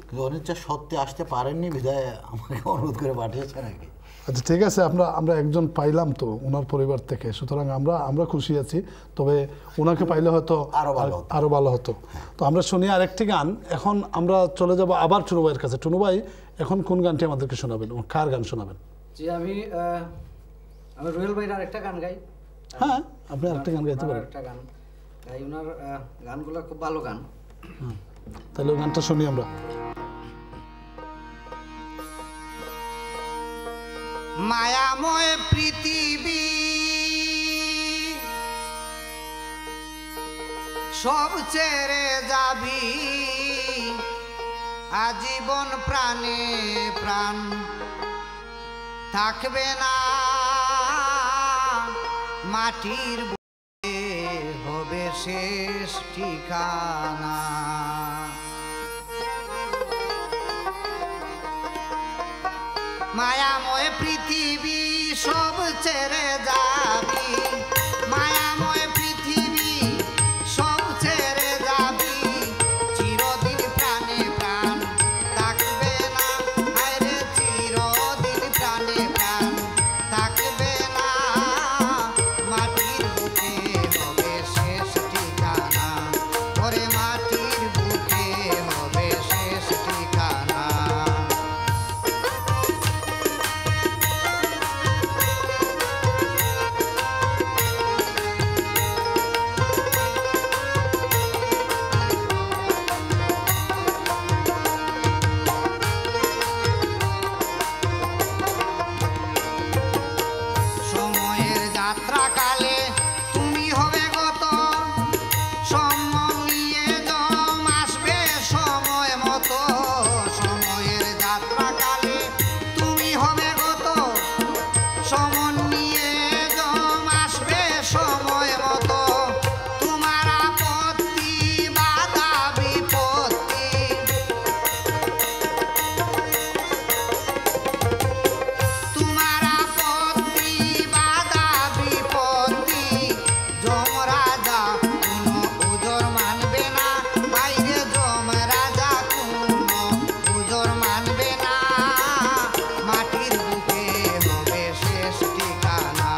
কিন্তু অনিচ্ছা সত্ত্বে আসতে পারেননি বিধায় আমাকে অনুরোধ করে পাঠিয়েছে নাকি। আচ্ছা, ঠিক আছে, আমরা একজন পাইলাম তো ওনার পরিবার থেকে, সুতরাং আমরা খুশি আছি। তবে ওনাকে পাইলে হয়তো আরো ভালো হতো। তো আমরা শুনি আরেকটি গান। এখন আমরা চলে যাব আবার টুনু ভাইয়ের কাছে। টুনু ভাই, এখন কোন গানটি আমাদেরকে শোনাবেন? কার গান শোনাবেন? জি, আমি রুহেল ভাইয়ের আরেকটা গান গাই। হ্যাঁ, আপনি আরেকটা গান গাইতে পারেন। একটা গান গাই, ওনার গানগুলো খুব ভালো গান। তাহলে ওই গানটা শুনি আমরা। মায়াময় পৃথিবী সব ছেড়ে যাবি আজীবন প্রাণে প্রাণ থাকবে না মাটির বুকে হবে শেষ ঠিকানা মায়াময় পৃথিবী সব ছেড়ে যাবি মায়াময় পৃথিবী সব ছেড়ে যাবি চিরদিন প্রাণে প্রাণ থাকবে না আরে চিরদিন প্রাণে প্রাণ থাকবে না মাটির বুকে হবে শেষ ঠিকানা ওরে মাটির বুকে হবে শেষ ঠিকানা সময়ের যাত্রাকালে তুমি হবে গত সময়ে জম আসবে সময় মতো সময়ের যাত্রাকালে তুমি হবে গত সমন্বিয়ে জম আসবে সময় মতো তোমার আপত্তি বাধা বিপত্তি তোমার আপত্তি বাধা বিপত্তি জম রাজা কোনো উজোর মানবে না বাইরে জম রাজা কোনো উজোর মানবে না মাটির বুকে হবে শেষ ঠিকানা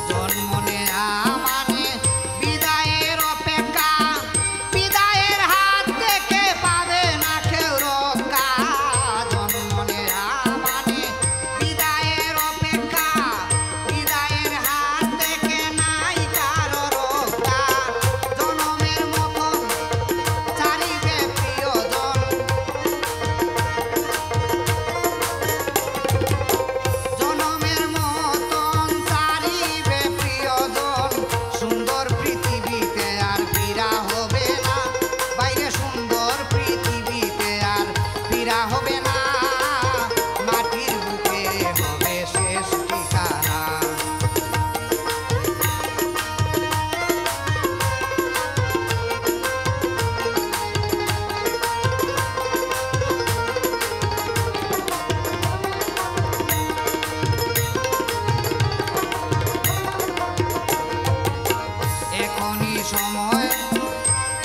জন্ম নেয়া মানে বিদায়ের অপেক্ষা বিদায়ের হাত থেকে পাবে না কেউ রক্ষা জন্ম নেয়া মানে বিদায়ের অপেক্ষা বিদায়ের হাত থেকে নাই কারো রক্ষা জনমের মতন চারিবে প্রিয়জন জনমের মতন চারিবে প্রিয়জন সুন্দর পৃথিবীতে আর পীড়া হবে না বাইরে সুন্দর পৃথিবীতে আর পীড়া হবে না মাটির বুকে হবে শেষ ঠিকানা এখনই সময়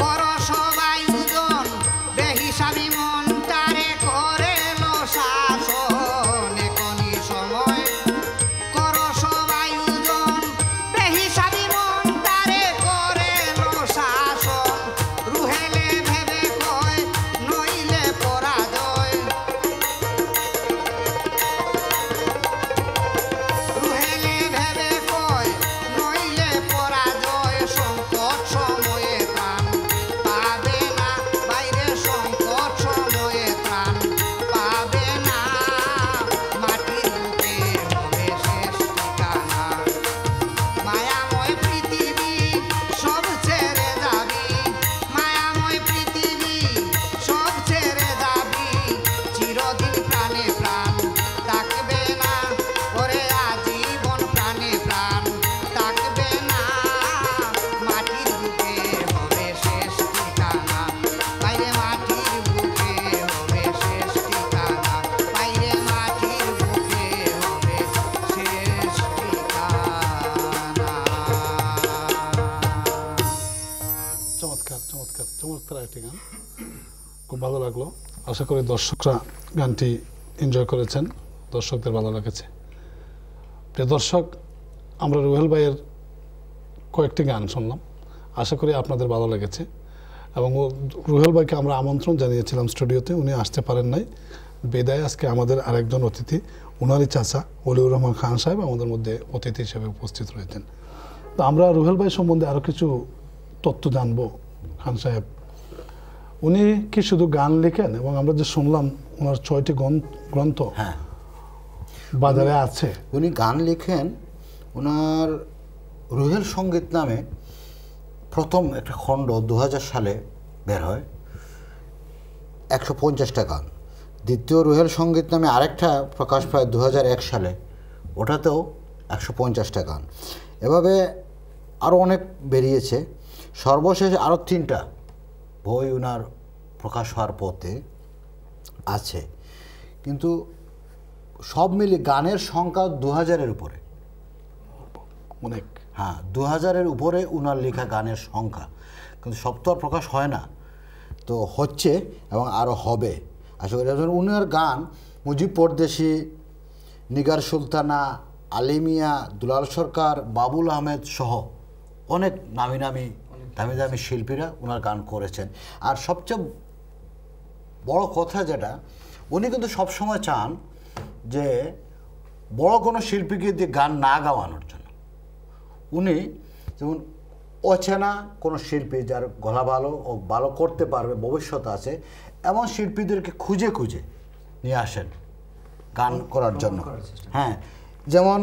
করো সবাই ওজন বেহিসাবি মনটারে করে লো শাসন এখনই সময় করো সবাই ওজন বেহিসাবি মনটারে করে লো শাসন রুহেলে ভেবে কয় নইলে পরাজয় রুহেলে ভেবে কয় নইলে পরাজয় সংকট সময়ে প্রাণ পাবে না বাইরে সংকট সময়ে প্রাণ পাবে না মাটির বুকে হবে শেষ ঠিকানা মায়াময় পৃথিবী সব ছেড়ে যাবি মায়াময় পৃথিবী সব ছেড়ে যাবি চিরদিন প্রাণে প্রাণ থাকবে না ওরে আজীবন প্রাণে প্রাণ থাকবে না মাটির বুকে হবে শেষ ঠিকানা বাইরে মাটির বুকে হবে শেষ ঠিকানা বাইরে মাটির বুকে হবে শেষ ঠিকানা চমৎকার চমৎকার চমৎকার একটি গান খুব ভালো লাগলো আশা করি দর্শকরা গানটি এনজয় করেছেন দর্শকদের ভালো লেগেছে প্রিয় দর্শক আমরা রুহেল ভাইয়ের কয়েকটি গান শুনলাম আশা করি আপনাদের ভালো লেগেছে এবং রুহেল ভাইকে আমরা আমন্ত্রণ জানিয়েছিলাম স্টুডিওতে, উনি আসতে পারেন নাই বিদায় আজকে আমাদের আরেকজন অতিথি উনারই চাচা ওলিউর রহমান খান সাহেব আমাদের মধ্যে অতিথি হিসেবে উপস্থিত রয়েছেন। তো আমরা রুহেল ভাই সম্বন্ধে আরও কিছু তথ্য জানবো। খান সাহেব উনি কি শুধু গান লেখেন, এবং আমরা যে শুনলাম ওনার 6টি গ্রন্থ বাজারে আছে। উনি গান লেখেন, ওনার রুহেল সঙ্গীত নামে প্রথম একটা খণ্ড 2000 সালে বের হয়, 150টা গান। দ্বিতীয় রুহেল সঙ্গীত নামে আরেকটা প্রকাশ পায় 2001 সালে, ওটাতেও 150টা গান। এভাবে আরও অনেক বেরিয়েছে। সর্বশেষ আরও 3টা বই ওনার প্রকাশ হওয়ার পথে আছে, কিন্তু সব মিলিয়ে গানের সংখ্যা 2000-এর উপরে, অনেক। হ্যাঁ 2000-এর উপরে ওনার লেখা গানের সংখ্যা, কিন্তু সব তো আর প্রকাশ হয় না, তো হচ্ছে এবং আরও হবে আশা করি। উনার গান মুজিব পরদেশি, নিগার সুলতানা, আলিমিয়া, দুলাল সরকার, বাবুল আহমেদ সহ অনেক নামি দামি শিল্পীরা ওনার গান করেছেন। আর সবচেয়ে বড় কথা যেটা, উনি কিন্তু সবসময় চান যে বড় কোনো শিল্পীকে দিয়ে গান না গাওয়ানোর জন্য। উনি যেমন অচেনা কোনো শিল্পী যার গলা ভালো ও ভালো করতে পারবে, ভবিষ্যৎ আছে, এমন শিল্পীদেরকে খুঁজে খুঁজে নিয়ে আসেন গান করার জন্য। হ্যাঁ, যেমন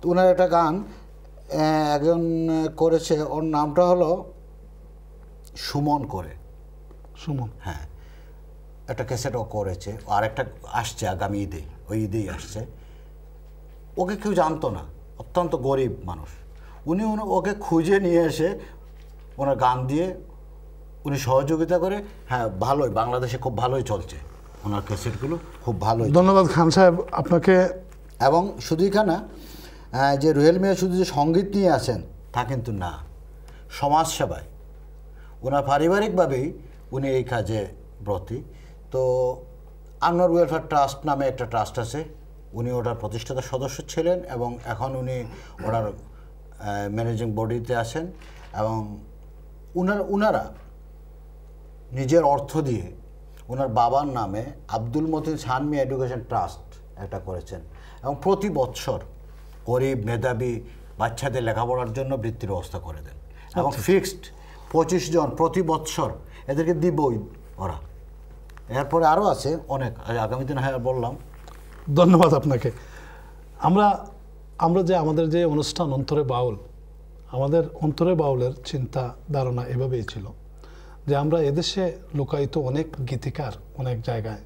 ওনার একটা গান একজন করেছে, ওর নামটা হলো সুমন করে। সুমন, হ্যাঁ, একটা ক্যাসেটও করেছে, আর একটা আসছে আগামী ঈদে, ওই ঈদেই আসছে। ওকে কেউ জানতো না, অত্যন্ত গরিব মানুষ। উনি ওকে খুঁজে নিয়ে এসে ওনার গান দিয়ে উনি সহযোগিতা করে। হ্যাঁ, ভালোই, বাংলাদেশে খুব ভালোই চলছে ওনার ক্যাসেটগুলো, খুব ভালোই। ধন্যবাদ খান সাহেব আপনাকে। এবং শুধু এখানে যে রুহেল মিয়া শুধু যে সঙ্গীত নিয়ে আসেন তা কিন্তু না, সমাজসেবায় ওনার পারিবারিকভাবেই উনি এই কাজে ব্রতী। তো আনোয়ার ওয়েলফেয়ার ট্রাস্ট নামে একটা ট্রাস্ট আছে, উনি ওটার প্রতিষ্ঠাতা সদস্য ছিলেন এবং এখন উনি ওনার ম্যানেজিং বডিতে আছেন। এবং উনারা নিজের অর্থ দিয়ে ওনার বাবার নামে আব্দুল মতিন সানমি এডুকেশন ট্রাস্ট একটা করেছেন, এবং প্রতি বৎসর গরিব মেধাবী বাচ্চাদের লেখাপড়ার জন্য বৃত্তির ব্যবস্থা করে দেন, এবং ফিক্সড 25 জন প্রতি বৎসর এদেরকে দিবই ওরা। এরপরে আরও আছে অনেক, আগামী দিন হ্যাঁ বললাম। ধন্যবাদ আপনাকে। আমরা যে আমাদের যে অনুষ্ঠান অন্তরে বাউল, আমাদের অন্তরে বাউলের চিন্তা ধারণা এভাবেই ছিল যে আমরা এদেশে লোকায়িত অনেক গীতিকার অনেক জায়গায়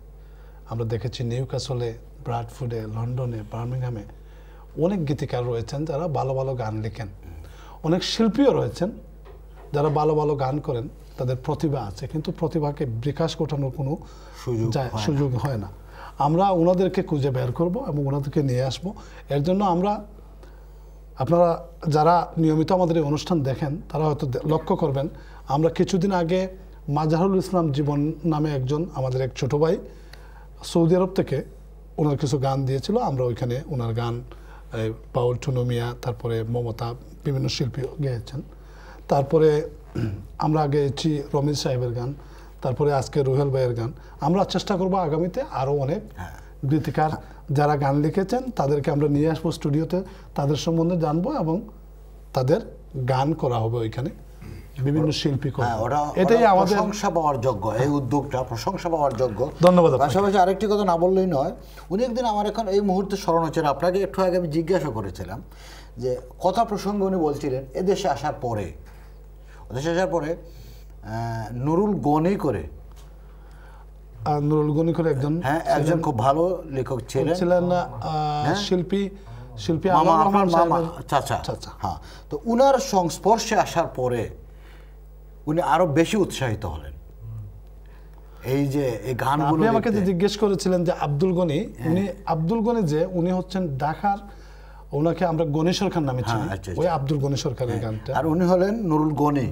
আমরা দেখেছি, নিউক্যাসলে, ব্রাডফোর্ডে, লন্ডনে, বার্মিংহামে অনেক গীতিকার রয়েছেন যারা ভালো ভালো গান লেখেন। অনেক শিল্পীও রয়েছেন যারা ভালো ভালো গান করেন, তাদের প্রতিভা আছে, কিন্তু প্রতিভাকে বিকাশ ঘটানোর কোনো সুযোগ হয় না। আমরা ওনাদেরকে খুঁজে বের করব এবং ওনাদেরকে নিয়ে আসব। এর জন্য আপনারা যারা নিয়মিত আমাদের এই অনুষ্ঠান দেখেন তারা হয়তো লক্ষ্য করবেন, আমরা কিছুদিন আগে মাজহারুল ইসলাম জীবন নামে একজন আমাদের এক ছোটো ভাই সৌদি আরব থেকে ওনার কিছু গান দিয়েছিল, আমরা ওইখানে ওনার গান বাউল টুনু মিয়া, তারপরে মমতা, বিভিন্ন শিল্পী গেয়েছেন। তারপরে আমরা গেয়েছি রমিজ সাহেবের গান, তারপরে আজকে রুহেল ভাইয়ের গান। আমরা চেষ্টা করব আগামীতে আরও অনেক গীতিকার যারা গান লিখেছেন তাদেরকে আমরা নিয়ে আসবো স্টুডিওতে, তাদের সম্বন্ধে জানবো এবং তাদের গান করা হবে ওইখানে, বিভিন্ন শিল্পী। এটাই আমাদের প্রশংসা পাওয়ার যোগ্য, এই উদ্যোগটা প্রশংসা পাওয়ার যোগ্য। ধন্যবাদ। পাশাপাশি আরেকটি কথা না বললেই নয়, উনি একদিন আমার এখন এই মুহূর্তে স্মরণ হচ্ছে, আপনাকে একটু আগে আমি জিজ্ঞাসা করেছিলাম যে কথা প্রসঙ্গে উনি বলছিলেন এদেশে আসার পরে নুরুল গনি করে একজন খুব ভালো লেখক ছিলেন, শিল্পী চাচা। হ্যাঁ, তো উনার সংস্পর্শে আসার পরে উনি আরো বেশি উৎসাহিত হলেন। এই যে এই গানগুলো আপনি আমাকে যে জিজ্ঞেস করেছিলেন যে আব্দুল গনি, উনি যে উনি হচ্ছেন ঢাকার, ওনাকে আমরা গনি সরকার নামে চিনি, ওই আব্দুল গনি সরকারের গানটা। আর উনি হলেন নুরুল গনি।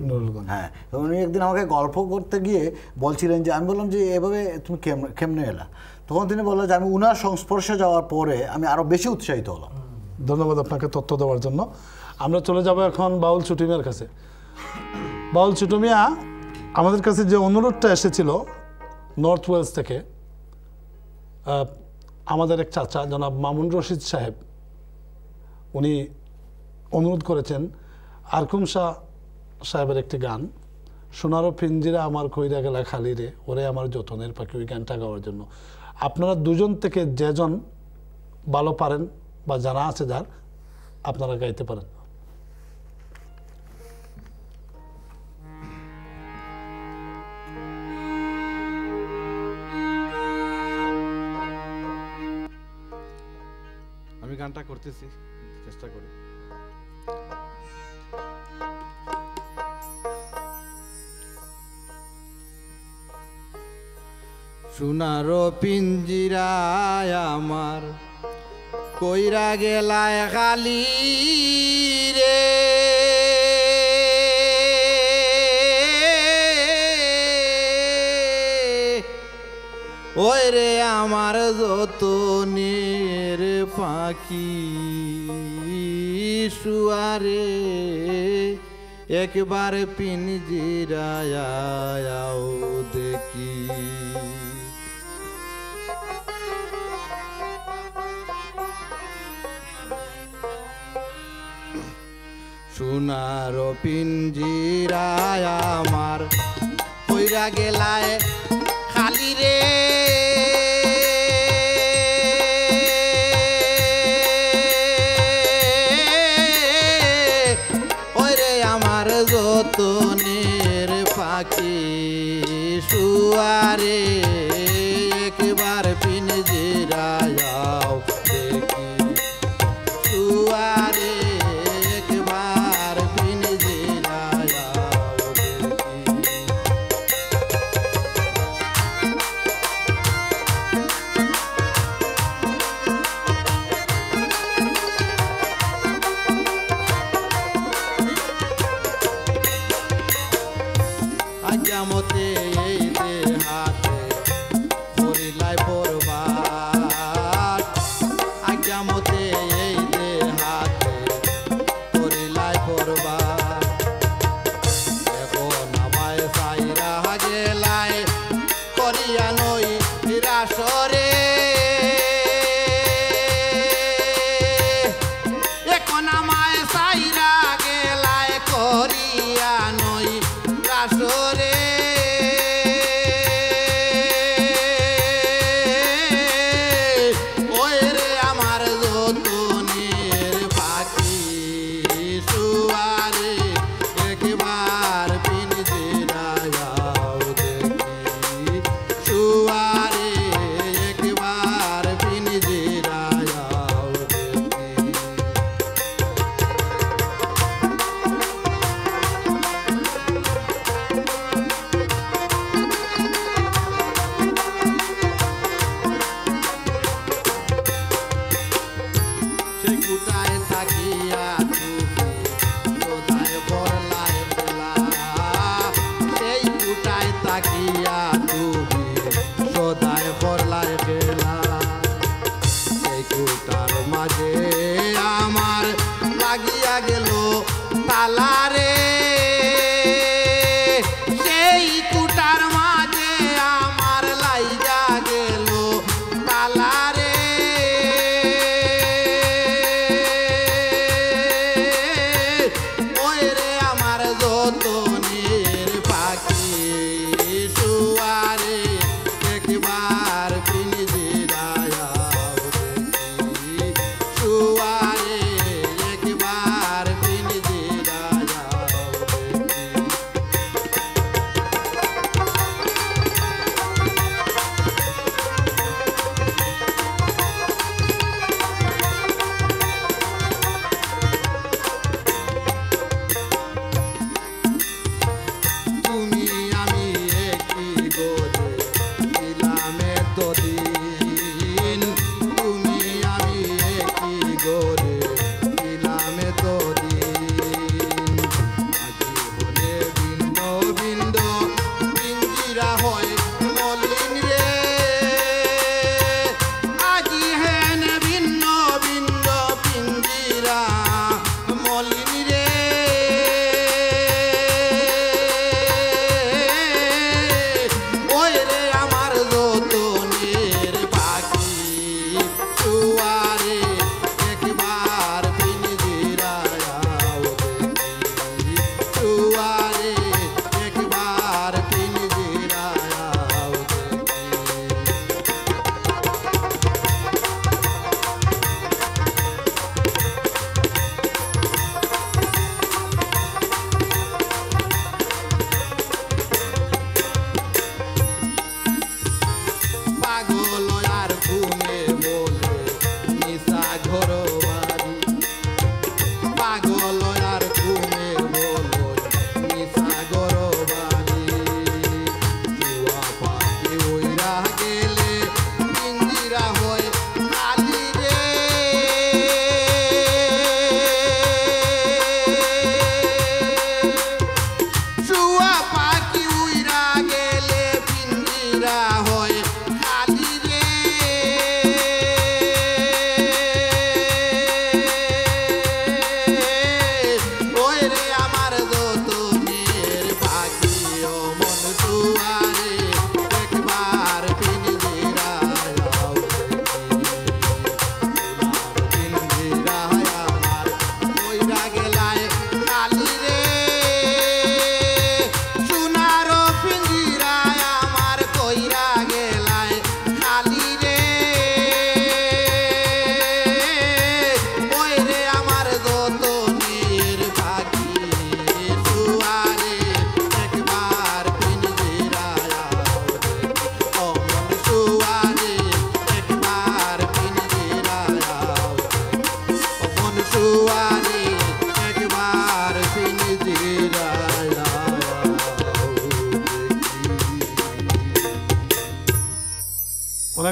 হ্যাঁ, তো উনি একদিন আমাকে গল্প করতে গিয়ে বলছিলেন যে, আমি বললাম যে এভাবে তুমি কেমনে এলা? তখন তিনি বললেন যে আমি উনার সংস্পর্শে যাওয়ার পরে আমি আরো বেশি উৎসাহিত হলাম। ধন্যবাদ আপনাকে তথ্য দেওয়ার জন্য। আমরা চলে যাব এখন বাউল ছুটি মিয়ার কাছে। বাউল ছোট মিয়া আমাদের কাছে যে অনুরোধটা এসেছিল নর্থ ওয়েলস থেকে, আমাদের এক চাচা জনাব মামুন রশিদ সাহেব উনি অনুরোধ করেছেন আরকুম শাহ সাহেবের একটি গান, সোনারো পিঞ্জিরা আমার কইরা গেলা খালি রে ওরে আমার যতনের পাখি, ওই গানটা গাওয়ার জন্য। আপনারা দুজন থেকে যেজন ভালো পারেন বা জানা আছে যার, আপনারা গাইতে পারেন। আমি গানটা করতেছি, চেষ্টা করি। সোনারো পিঞ্জিরায় আমার কইরা গেলায় খালি রে, ওই রে আমার যতনের পাখি শুয়ারে একবার পিঞ্জিরায় আও দেখি। সোনার পিঞ্জিরায় আমার কইরা গেলায় খালি রে, ওই রে আমার যতনের পাখি শুয়ারে একবার পিঞ্জিরায় আও দেখি, শুয়ারে একবার পিঞ্জিরায় আও দেখি। আজ্ঞামতে এই দেহাতে করিলাই পরবাস, আজ্ঞামতে এই দেহাতে করিলাই পরবাস, এখন আমায় সাইরা গেলাই করিয়া নই রাসরে, এখন আমায় সাইরা গেলাই করিয়া নই রাসরে, ওই রে আমার যতনের পাখি শুয়ারে একবার পিঞ্জিরায় আও দেখি, শুয়ারে একবার পিঞ্জিরায় আও দেখি। সেই কুটায় থাকিয়া তুমি কোথায় বরলায় বেলা, সেই কুটায় থাকিয়া তুমি সদায় বরলায় বেলা, সেই কুটার মাঝে আমার লাগিয়া গেল তালারে, সেই কুটার মাঝে আমার লাইগা গেল তালারে, ওই রে আমার যতনের পাখি শুয়ারে একবার পিঞ্জিরায়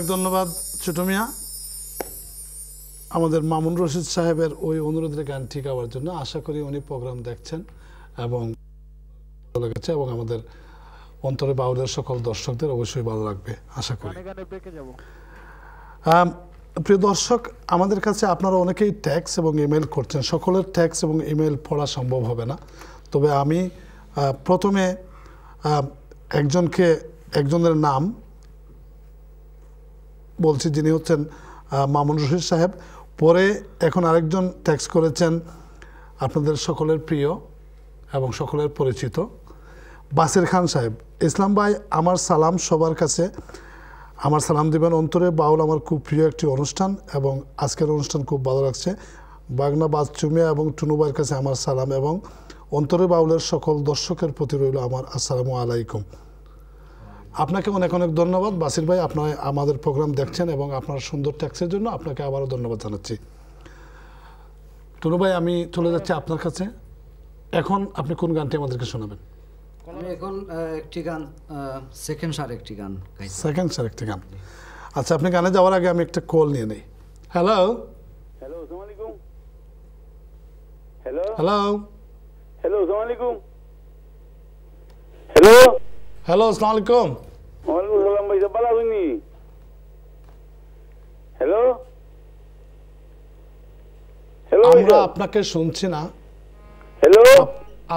অনেক ধন্যবাদ ছোট মিয়া আমাদের মামুন রশিদ সাহেবের ওই অনুরোধের গানটি গাওয়ার জন্য। আশা করি উনি প্রোগ্রাম দেখছেন এবং ভালো লেগেছে এবং আমাদের অন্তরে বাউলের সকল দর্শকদের অবশ্যই ভালো লাগবে আশা করি। প্রিয় দর্শক, আমাদের কাছে আপনারা অনেকেই ট্যাক্স এবং ইমেল করছেন। সকলের ট্যাক্স এবং ইমেল পড়া সম্ভব হবে না, তবে আমি প্রথমে একজনের নাম বলছি, যিনি হচ্ছেন মামুন রশিদ সাহেব। পরে এখন আরেকজন ট্যাক্স করেছেন আপনাদের সকলের প্রিয় এবং সকলের পরিচিত বাসির খান সাহেব। ইসলাম ভাই, আমার সালাম সবার কাছে, আমার সালাম দিবেন। অন্তরে বাউল আমার খুব প্রিয় একটি অনুষ্ঠান এবং আজকের অনুষ্ঠান খুব ভালো লাগছে। বাগনা বাদচুমিয়া এবং টুনু ভাইয়ের কাছে আমার সালাম এবং অন্তরে বাউলের সকল দর্শকের প্রতি রইল আমার আসসালামু আলাইকুম। আপনাকে অনেক অনেক ধন্যবাদ বাসির ভাই, আপনার আমাদের প্রোগ্রাম দেখছেন এবং আপনার সুন্দর ট্যাক্সের জন্য আপনাকে আবারও ধন্যবাদ জানাচ্ছি। টুনু ভাই, আমি চলে যাচ্ছি আপনার কাছে। এখন আপনি কোন গানটি আমাদেরকে শোনাবেন? আমি এখন একটি গান, সেকেন্ড সার একটি গান। আচ্ছা, আপনি গানে যাওয়ার আগে আমি একটা কল নিয়ে নেই। হ্যালো হ্যালো, আসসালামু আলাইকুম। হ্যালো হ্যালো হ্যালো, আসসালামু আলাইকুম। হ্যালো হ্যালো, আসসালামু আলাইকুম। ওয়ালাইকুম সালাম ভাই, ভালো আছেন? হ্যালো হ্যালো, আমরা আপনাকে শুনছি না। হ্যালো,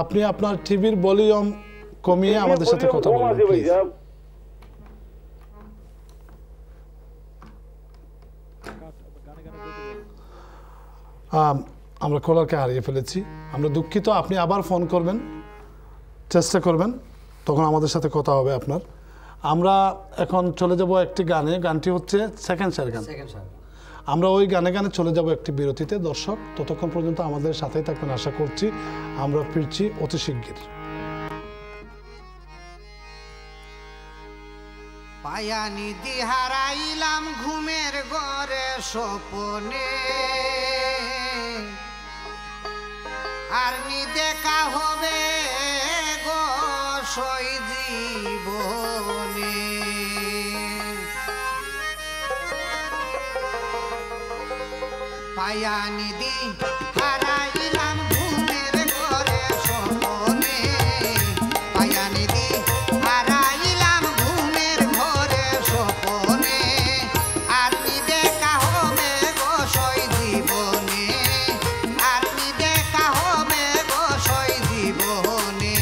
আপনি আপনার টিভির ভলিউম কমিয়ে আমাদের সাথে কথা বলুন প্লিজ। আমরা কলারকে হারিয়ে ফেলেছি, আমরা দুঃখিত। আপনি আবার ফোন করবেন, চেষ্টা করবেন, তখন আমাদের সাথে কথা হবে আপনার। আমরা এখন চলে যাব একটি গানে, গানটি হচ্ছে সেকেন্ড সার গান। আমরা ওই গানে গানে চলে যাব একটি বিরতিতে। দর্শক, ততক্ষণ পর্যন্ত আমাদের সাথেই থাকবেন আশা করছি। আমরা ফিরছি অতি শিগগির। পায়ানি দিহারাইলাম ঘুমের ঘরে স্বপনে, আর নি দেখা হবে গো সই জীবনে। পায়ানি দিহারাইলাম ঘুমের ঘরে স্বপনে, পায়ানি দিহারাইলাম ঘুমের ঘরে স্বপনে, আর নি দেখা হবে গো সই জীবনে, আর নি দেখা হবে গো সই জীবনে।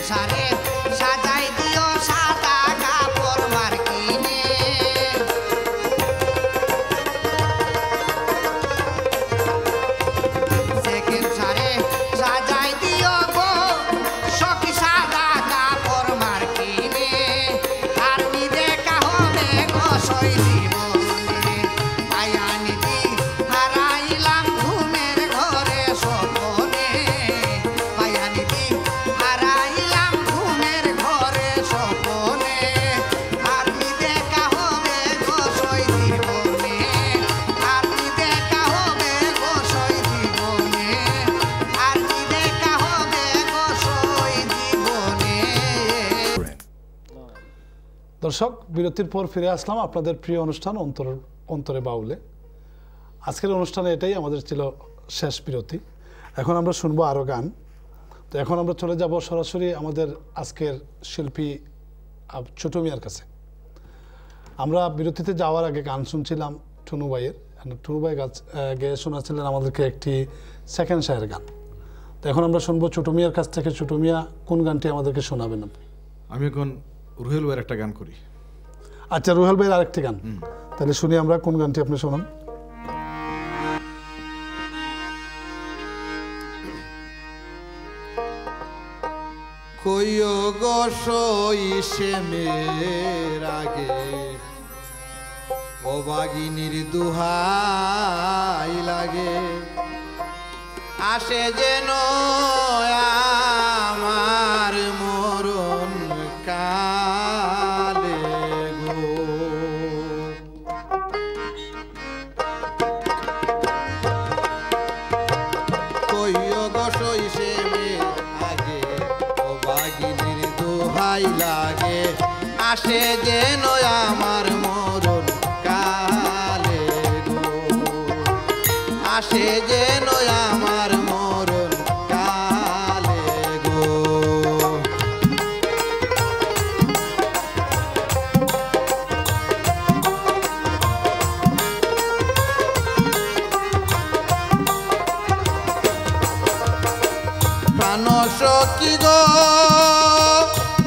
সারে সাজাই দিও সাদা কাপড় মার্কিনে সেকেন্ড সারে সাজাই দিও গো সখী সাদা কাপড় মার্কিনে আর দেখা হবে গো সই জীবনে আয়ানি দি হারাইলাম ঘুমের ঘরে স্বপনে আয়ানি দি হারাইলাম ঘুমের ঘরে স্বপনে আর দেখা হবে গো সই জীবনে আর দেখা হবে গো সই জীবনে আর দেখা হবে গো সই জীবনে। দর্শক, বিরতির পর ফিরে আসলাম আপনাদের প্রিয় অনুষ্ঠান অন্তরে বাউলে। আজকের অনুষ্ঠানে এটাই আমাদের ছিল শেষ বিরতি। এখন আমরা শুনবো আরও গান। তো এখন আমরা চলে যাব সরাসরি আমাদের আজকের শিল্পী ছোটু মিয়ার কাছে। আমরা বিরতিতে যাওয়ার আগে গান শুনছিলাম টুনু ভাইয়ের। টুনু ভাই গেয়ে শোনাচ্ছিলেন আমাদেরকে একটি সেকেন্ড শায়ের গান। তো এখন আমরা শুনবো ছোটু মিয়ার কাছ থেকে। ছোটু মিয়া, কোন গানটি আমাদেরকে শোনাবেন আপনি? আমি এখন রুহেল ভাইয়ের একটা গান করি। আচ্ছা, রুহেল ভাইয়ের আরেকটি গান, তাহলে শুনি আমরা। কোন গানটি আপনি শোনান? কইও গো সইসে মের আগে ও বাগিনীর দুহাই লাগে আসে যেন আমার মরণ কালে গো কইও গো সইসে মের আগে ও বাগিনীর দুহাই লাগে আসে যেন আমার মরণ কালে গো আসে যেন আমার মরণ কালে গো প্রাণ সখী গো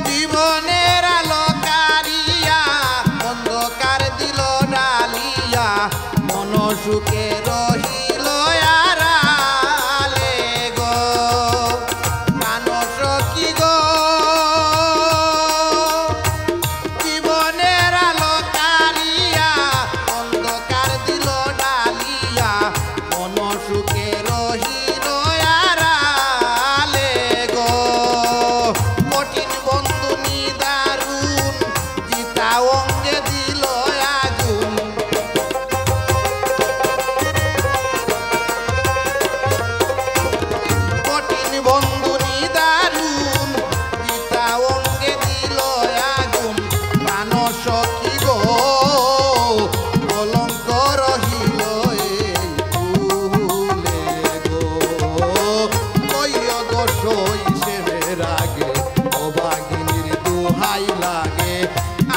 জীবনের আলো কারিয়া অন্ধকার দিল ডালিয়া মন সুখে রহিল আড়ালে গো প্রাণ সখী গো জীবনের আলো কারিয়া অন্ধকার দিল ডালিয়া মন সুখে রহিল আড়ালে গো কঠিন বন্ধু নিদারুণ জিতা অঙ্গে দিল আগুন কঠিন বন্ধু নিদারুণ জিতা অঙ্গে দিল আগুন প্রাণ সখী গো কলঙ্ক রহিল এই ফুলে গো কইও গো সইসে মের আগে ও বাগিনীর দুহাই লাগে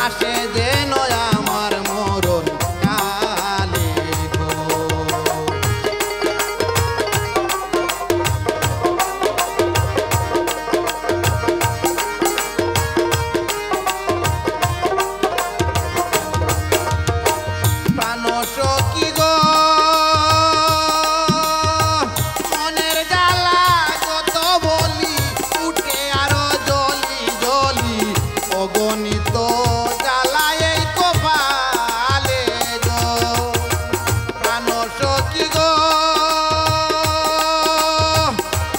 আসে যেন আমার মরণ কালে গো প্রাণ সখী গো মনের জ্বালা কত বলি উঠে আরো জলি জলি অগণিত জ্বালা এই কপালে গো প্রাণ সখী গো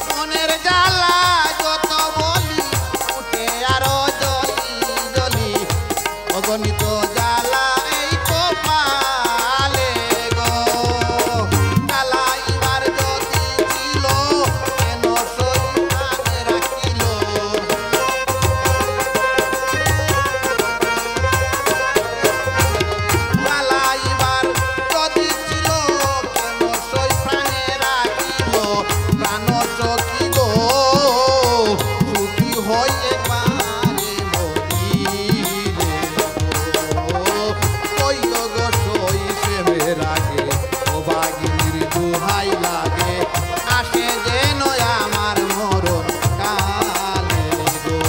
মনের জ্বালা কত বলি উঠে আরো জলি জলি অগণিত জ্বালা এই কপালে গো জ্বালা এবার যদি ছিল কেন সইমানে রাখিল জ্বালা এবার যদি ছিল কেন সইমানে রাখিল প্রাণ সখী গো সুখী হই একবারে মরিলে গো কইও গো সইসে মের আগে ও বাগিনীর দুহাই লাগে আসে যেন আমার মরণ কালে গো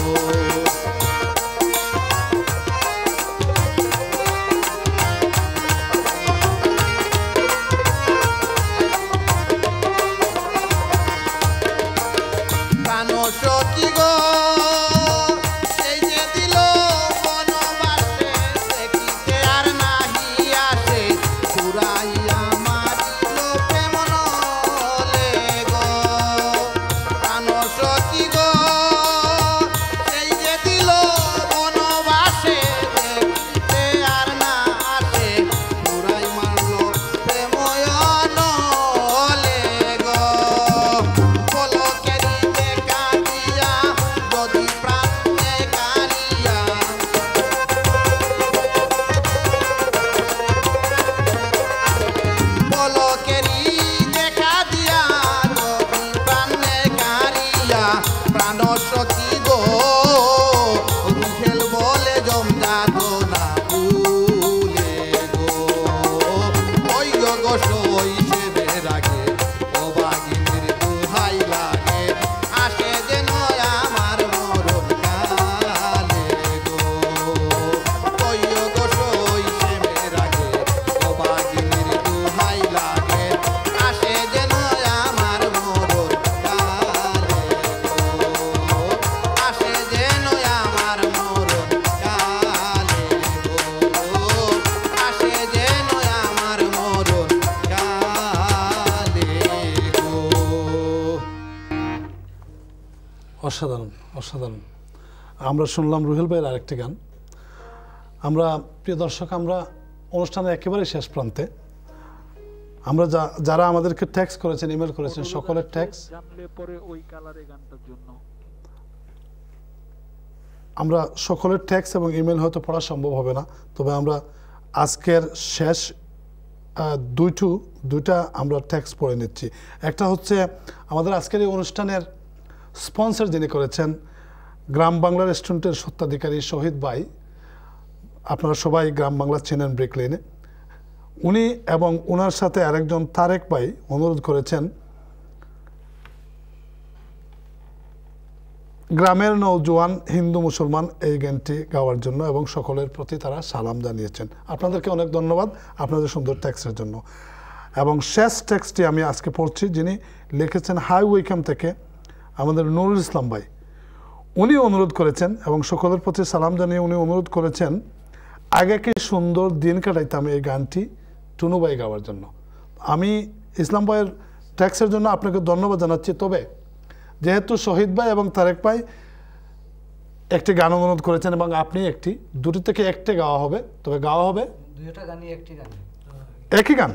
অসাধারণ অসাধারণ। আমরা শুনলাম রুহেল ভাইয়ের আরেকটি গান। আমরা প্রিয় দর্শক, আমরা অনুষ্ঠানের একেবারে শেষ প্রান্তে। আমরা যারা আমাদেরকে ট্যাক্স করেছেন, ইমেল করেছেন, সকলের ট্যাক্স জানলে পরে ওই কালারে গানটার জন্য আমরা সকলের ট্যাক্স এবং ইমেল হয়তো পড়া সম্ভব হবে না, তবে আমরা আজকের শেষ দুইটা আমরা ট্যাক্স পড়ে নিচ্ছি। একটা হচ্ছে আমাদের আজকের এই অনুষ্ঠানের স্পন্সর যিনি করেছেন, গ্রাম বাংলা রেস্টুরেন্টের স্বত্বাধিকারী শহীদ ভাই। আপনারা সবাই গ্রাম বাংলা চেনেন ব্রিক লেনে। উনি এবং ওনার সাথে আরেকজন তারেক ভাই অনুরোধ করেছেন গ্রামের নওজোয়ান হিন্দু মুসলমান এই গানটি গাওয়ার জন্য, এবং সকলের প্রতি তারা সালাম জানিয়েছেন। আপনাদেরকে অনেক ধন্যবাদ আপনাদের সুন্দর ট্যাক্সের জন্য। এবং শেষ ট্যাক্সটি আমি আজকে পড়ছি, যিনি লিখেছেন হাই ওয়েকাম থেকে আমাদের নুরুল ইসলাম ভাই। উনি অনুরোধ করেছেন এবং সকলের প্রতি সালাম জানিয়ে উনি অনুরোধ করেছেন আগে কি সুন্দর দিন কাটাইতাম এই গানটি টুনু ভাই গাওয়ার জন্য। আমি ইসলাম ভাইয়ের ট্যাক্সের জন্য আপনাকে ধন্যবাদ জানাচ্ছি, তবে যেহেতু শহীদ ভাই এবং তারেক ভাই একটি গান অনুরোধ করেছেন এবং আপনি দুটি থেকে একটি গাওয়া হবে, তবে গাওয়া হবে দুইটা গানই একটি গান, একই গান।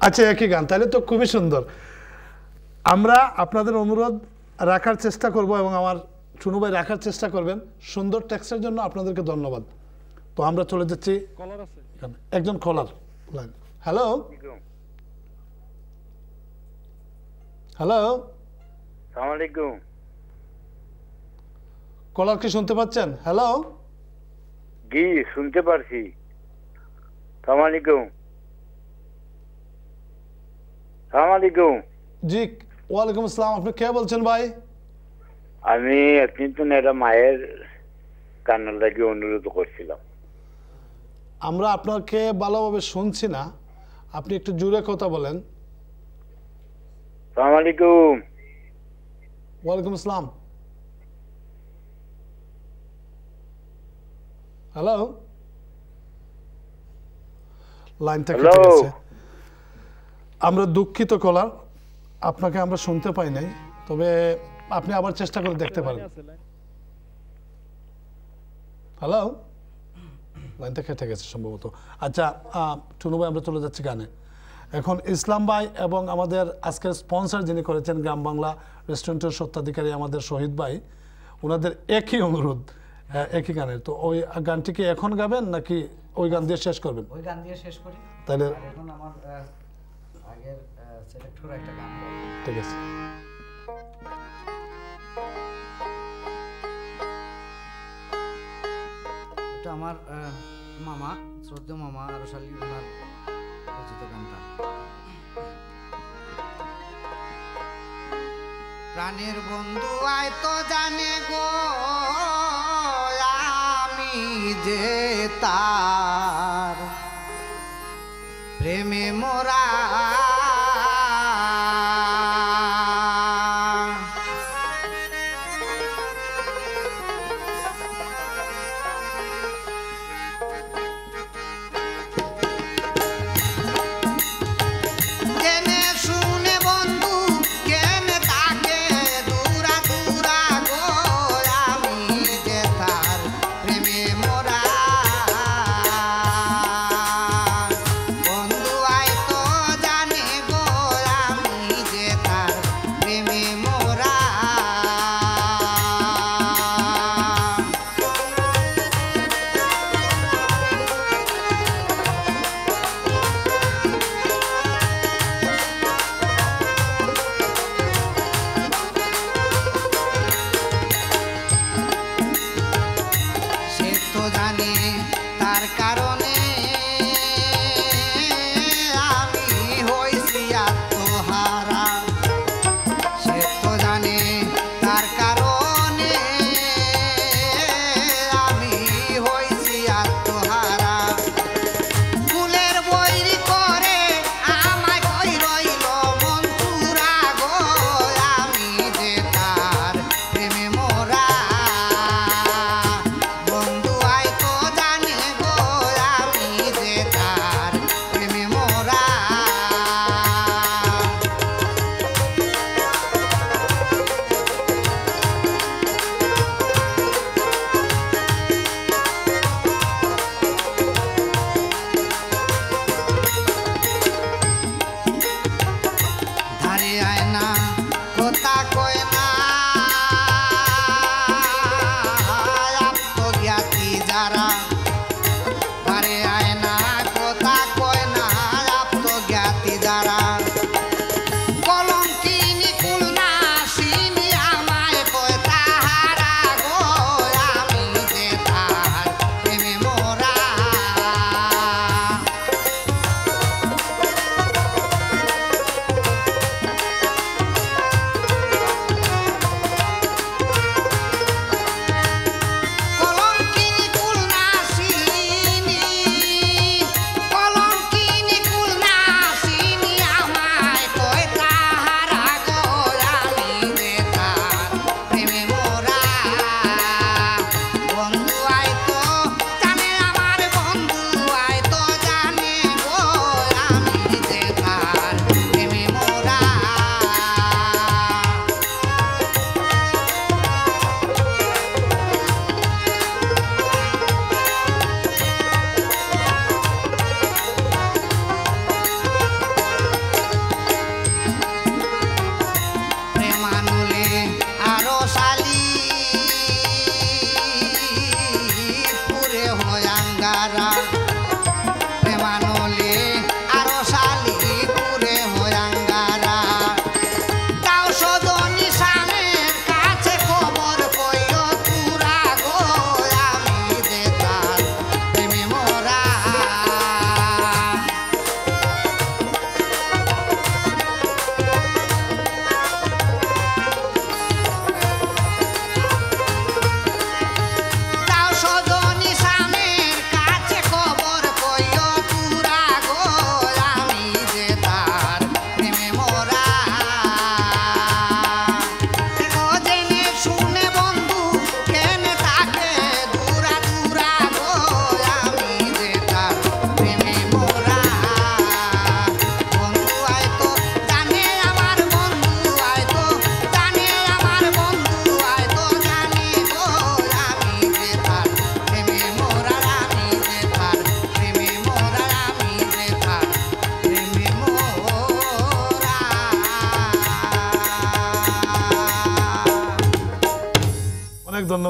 আচ্ছা, একই গান, তাহলে তো খুবই সুন্দর। আমরা আপনাদের অনুরোধ রাখার চেষ্টা করব এবং আমার টুনু ভাই রাখার চেষ্টা করবেন। সুন্দর ট্যাক্সের জন্য আপনাদেরকে ধন্যবাদ। তো আমরা চলে যাচ্ছি একজন কলার লাইন। হ্যালো হ্যালো, সালাম আলাইকুম। কলার কি শুনতে পাচ্ছেন? হ্যালো, জি শুনতে পারছি। সালাম আলাইকুম। সালাম আলাইকুম। জি ওয়ালাইকুম আসসালাম। আপনি কে বলছেন ভাই? আমি আপনি তো একটা মায়ের কান্নার লাগি অনুরোধ করছিলাম। আমরা আপনাকে ভালোভাবে শুনছি না, আপনি একটু জোরে কথা বলেন। সালাম আলাইকুম। ওয়ালাইকুম আসসালাম। হ্যালো, লাইনটা কেটে গেছে। আমরা দুঃখিত কলার, আপনাকে আমরা শুনতে পাই নাই, তবে আপনি আবার চেষ্টা করে দেখতে পারেন। হ্যালো, লাইনটা কেটে গেছে সম্ভবত। আচ্ছা টুনু ভাই, আমরা চলে যাচ্ছি গানে। এখন ইসলাম ভাই এবং আমাদের আজকের স্পন্সর যিনি করেছেন গ্রাম বাংলা রেস্টুরেন্টের স্বত্বাধিকারী আমাদের শহীদ ভাই, ওনাদের একই অনুরোধ একই গানের। তো ওই গানটি কি এখন গাবেন নাকি ওই গান দিয়ে শেষ করবেন? ওই গান দিয়ে শেষ করি। তাহলে এখন আমার আগের সিলেক্ট করা একটা গান, ঠিক আছে। এটা আমার মামা, শ্রদ্ধেয় মামা আরশালী ওনার রচিত গানটা। প্রাণের বন্ধু আয় তো জানে গো আমি যে তার প্রেমে মোরা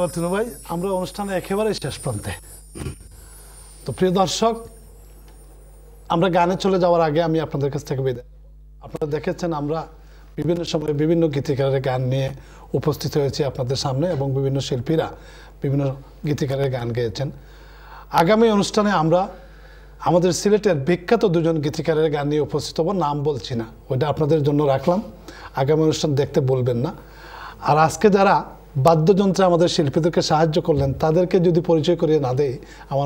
ধন্যবাদ তিনু ভাই। আমরা অনুষ্ঠানে একেবারে শেষ প্রান্তে। তো প্রিয় দর্শক, আমরা গানে চলে যাওয়ার আগে আমি আপনাদের কাছ থেকে বিদায়। আপনারা দেখেছেন আমরা বিভিন্ন সময়ে বিভিন্ন গীতিকারের গান নিয়ে উপস্থিত হয়েছি আপনাদের সামনে এবং বিভিন্ন শিল্পীরা বিভিন্ন গীতিকারের গান গেয়েছেন। আগামী অনুষ্ঠানে আমরা আমাদের সিলেটের বিখ্যাত দুজন গীতিকারের গান নিয়ে উপস্থিত হব, নাম বলছি না, ওইটা আপনাদের জন্য রাখলাম, আগামী অনুষ্ঠান দেখতে বলবেন না। আর আজকে যারা বাদ্যযন্ত্রে আমাদের শিল্পীদেরকে সাহায্য করলেন তাদেরকে যদি পরিচয় করিয়ে না দেই আমার,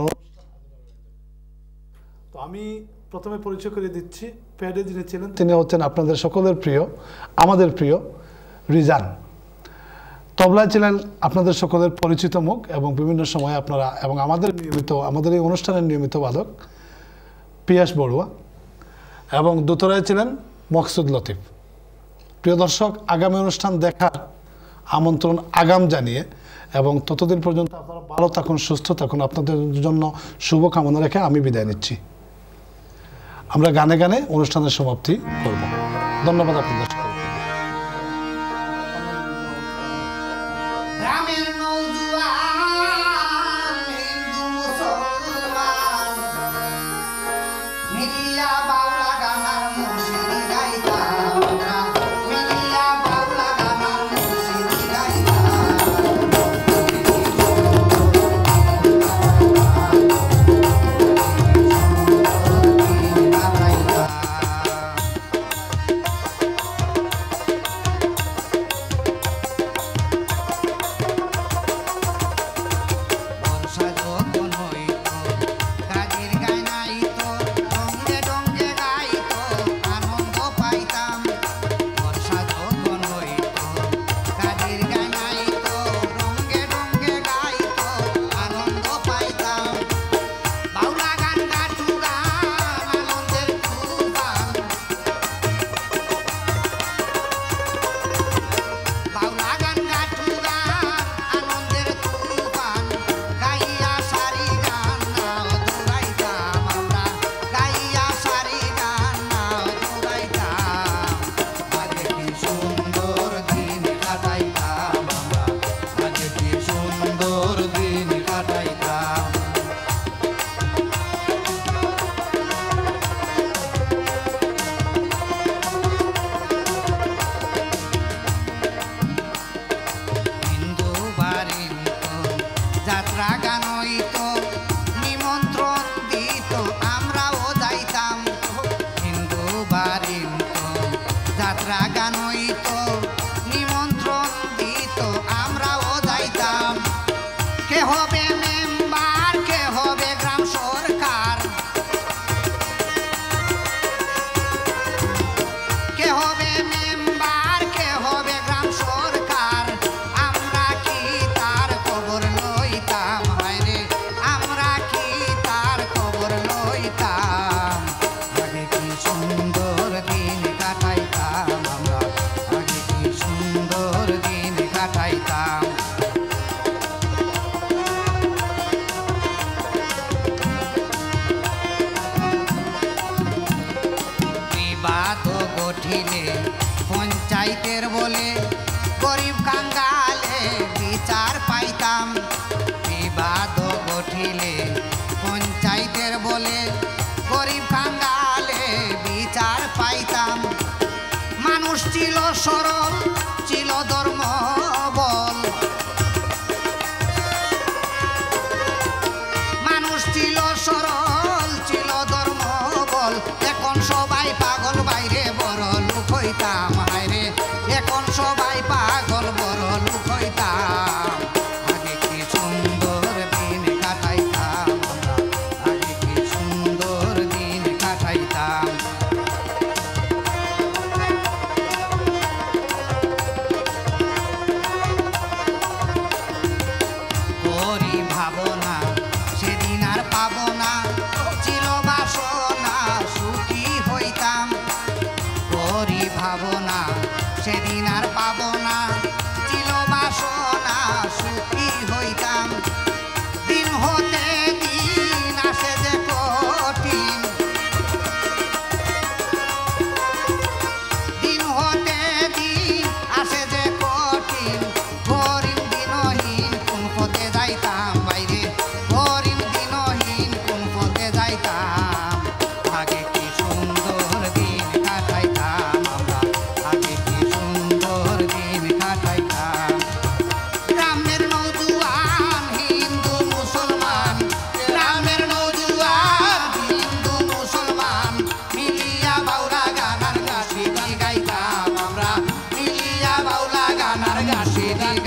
তো আমি প্রথমে পরিচয় করিয়ে দিচ্ছি। প্যাডে যিনি ছিলেন তিনি হচ্ছেন আপনাদের সকলের প্রিয়, আমাদের প্রিয় রিজান। তবলায় ছিলেন আপনাদের সকলের পরিচিত মুখ এবং বিভিন্ন সময় আপনারা এবং আমাদের এই অনুষ্ঠানের নিয়মিত বাদক পিয়াস বড়ুয়া, এবং দোতরায় ছিলেন মকসুদ লতিফ। প্রিয় দর্শক, আগামী অনুষ্ঠান দেখার আমন্ত্রণ আগাম জানিয়ে এবং ততদিন পর্যন্ত আপনারা ভালো থাকুন, সুস্থ থাকুন, আপনাদের জন্য শুভকামনা রেখে আমি বিদায় নিচ্ছি। আমরা গানে গানে অনুষ্ঠানের সমাপ্তি করব। ধন্যবাদ আপনাদের সকলকে। গ্রামের নৌজুয়ান হিন্দু মুসলমান মিলিয়া বাউলা গানার মুর্শিদি গাইতাম, মিলিয়া বাউলা গানার মুর্শিদি গাইতাম। বর্ষা যখন হইতো কাজের গায় নাইতো, ডঙ্গে ডঙ্গে গাইতো আনন্দ পাইতাম। বর্ষা যখন হইতো কাজের গায় নাইতো, ডঙ্গে ডঙ্গে গাইতো আনন্দ পাইতাম। বাউলা গান গাঠু গান আনন্দের তুফান, বাউলা গান গাঠু গান আনন্দের তুফান। গাইয়া সারি গান নাও দৌড়াইতাম আমরা, গাইয়া সারি গান নাও দৌড়াইতাম। আগে কি সুন্দর দিন কাটাইতাম আমরা, আগে কি সুন্দর দিন কাটাইতাম। হিন্দু বাড়িতো যাত্রা গান হইতো, নিমন্ত্রণ দিত আমরাও যাইতাম। হিন্দু বাড়িতো যাত্রা গান হইতো, নিমন্ত্রণ দিত আমরাও যাইতাম। কে হবে মেম্বার, কে হবে গ্রাম সরকার, কে হবে মেম্বার, কে হবে গ্রাম সরকার। আমরা কি তার খবর লইতাম, হায়রে আমরা কি তার খবর লইতাম। আগে কি সুন্দর দিন কাটাইতাম আমরা, আগে কি সুন্দর দিন কাটাইতাম। বিবাদ গঠিলে পঞ্চায়েতের বলে গরিব কাঙ্গালে বিচার পাইতাম। বিবাদ গঠিলে পঞ্চায়েতের বলে গরিব কাঙ্গালে বিচার পাইতাম। মানুষ ছিল সরল, ছিল ধর্ম বল, মানুষ ছিল সরল, ছিল ধর্ম বল। এখন সবাই পাগল, বাইরে বড় লোক হইতাম, হায়রে এখন সবাই পাগল, বড় লোক হইতাম। আগে কি সুন্দর দিন কাটাইতাম আমরা, আগে কি সুন্দর দিন কাটাইতাম। করি ভাবনা সেদিন আর পাবো না, ছিল বাসনা সুখী হইতাম। করি ভাবনা সেদিন আর পাবো না, ছিল বাসনা সুখী হইতাম। দিন হতে দিন আসে যে কঠিন, দিন হতে দিন আসে যে কঠিন। গরিব দিনহীন কোন রাশিদি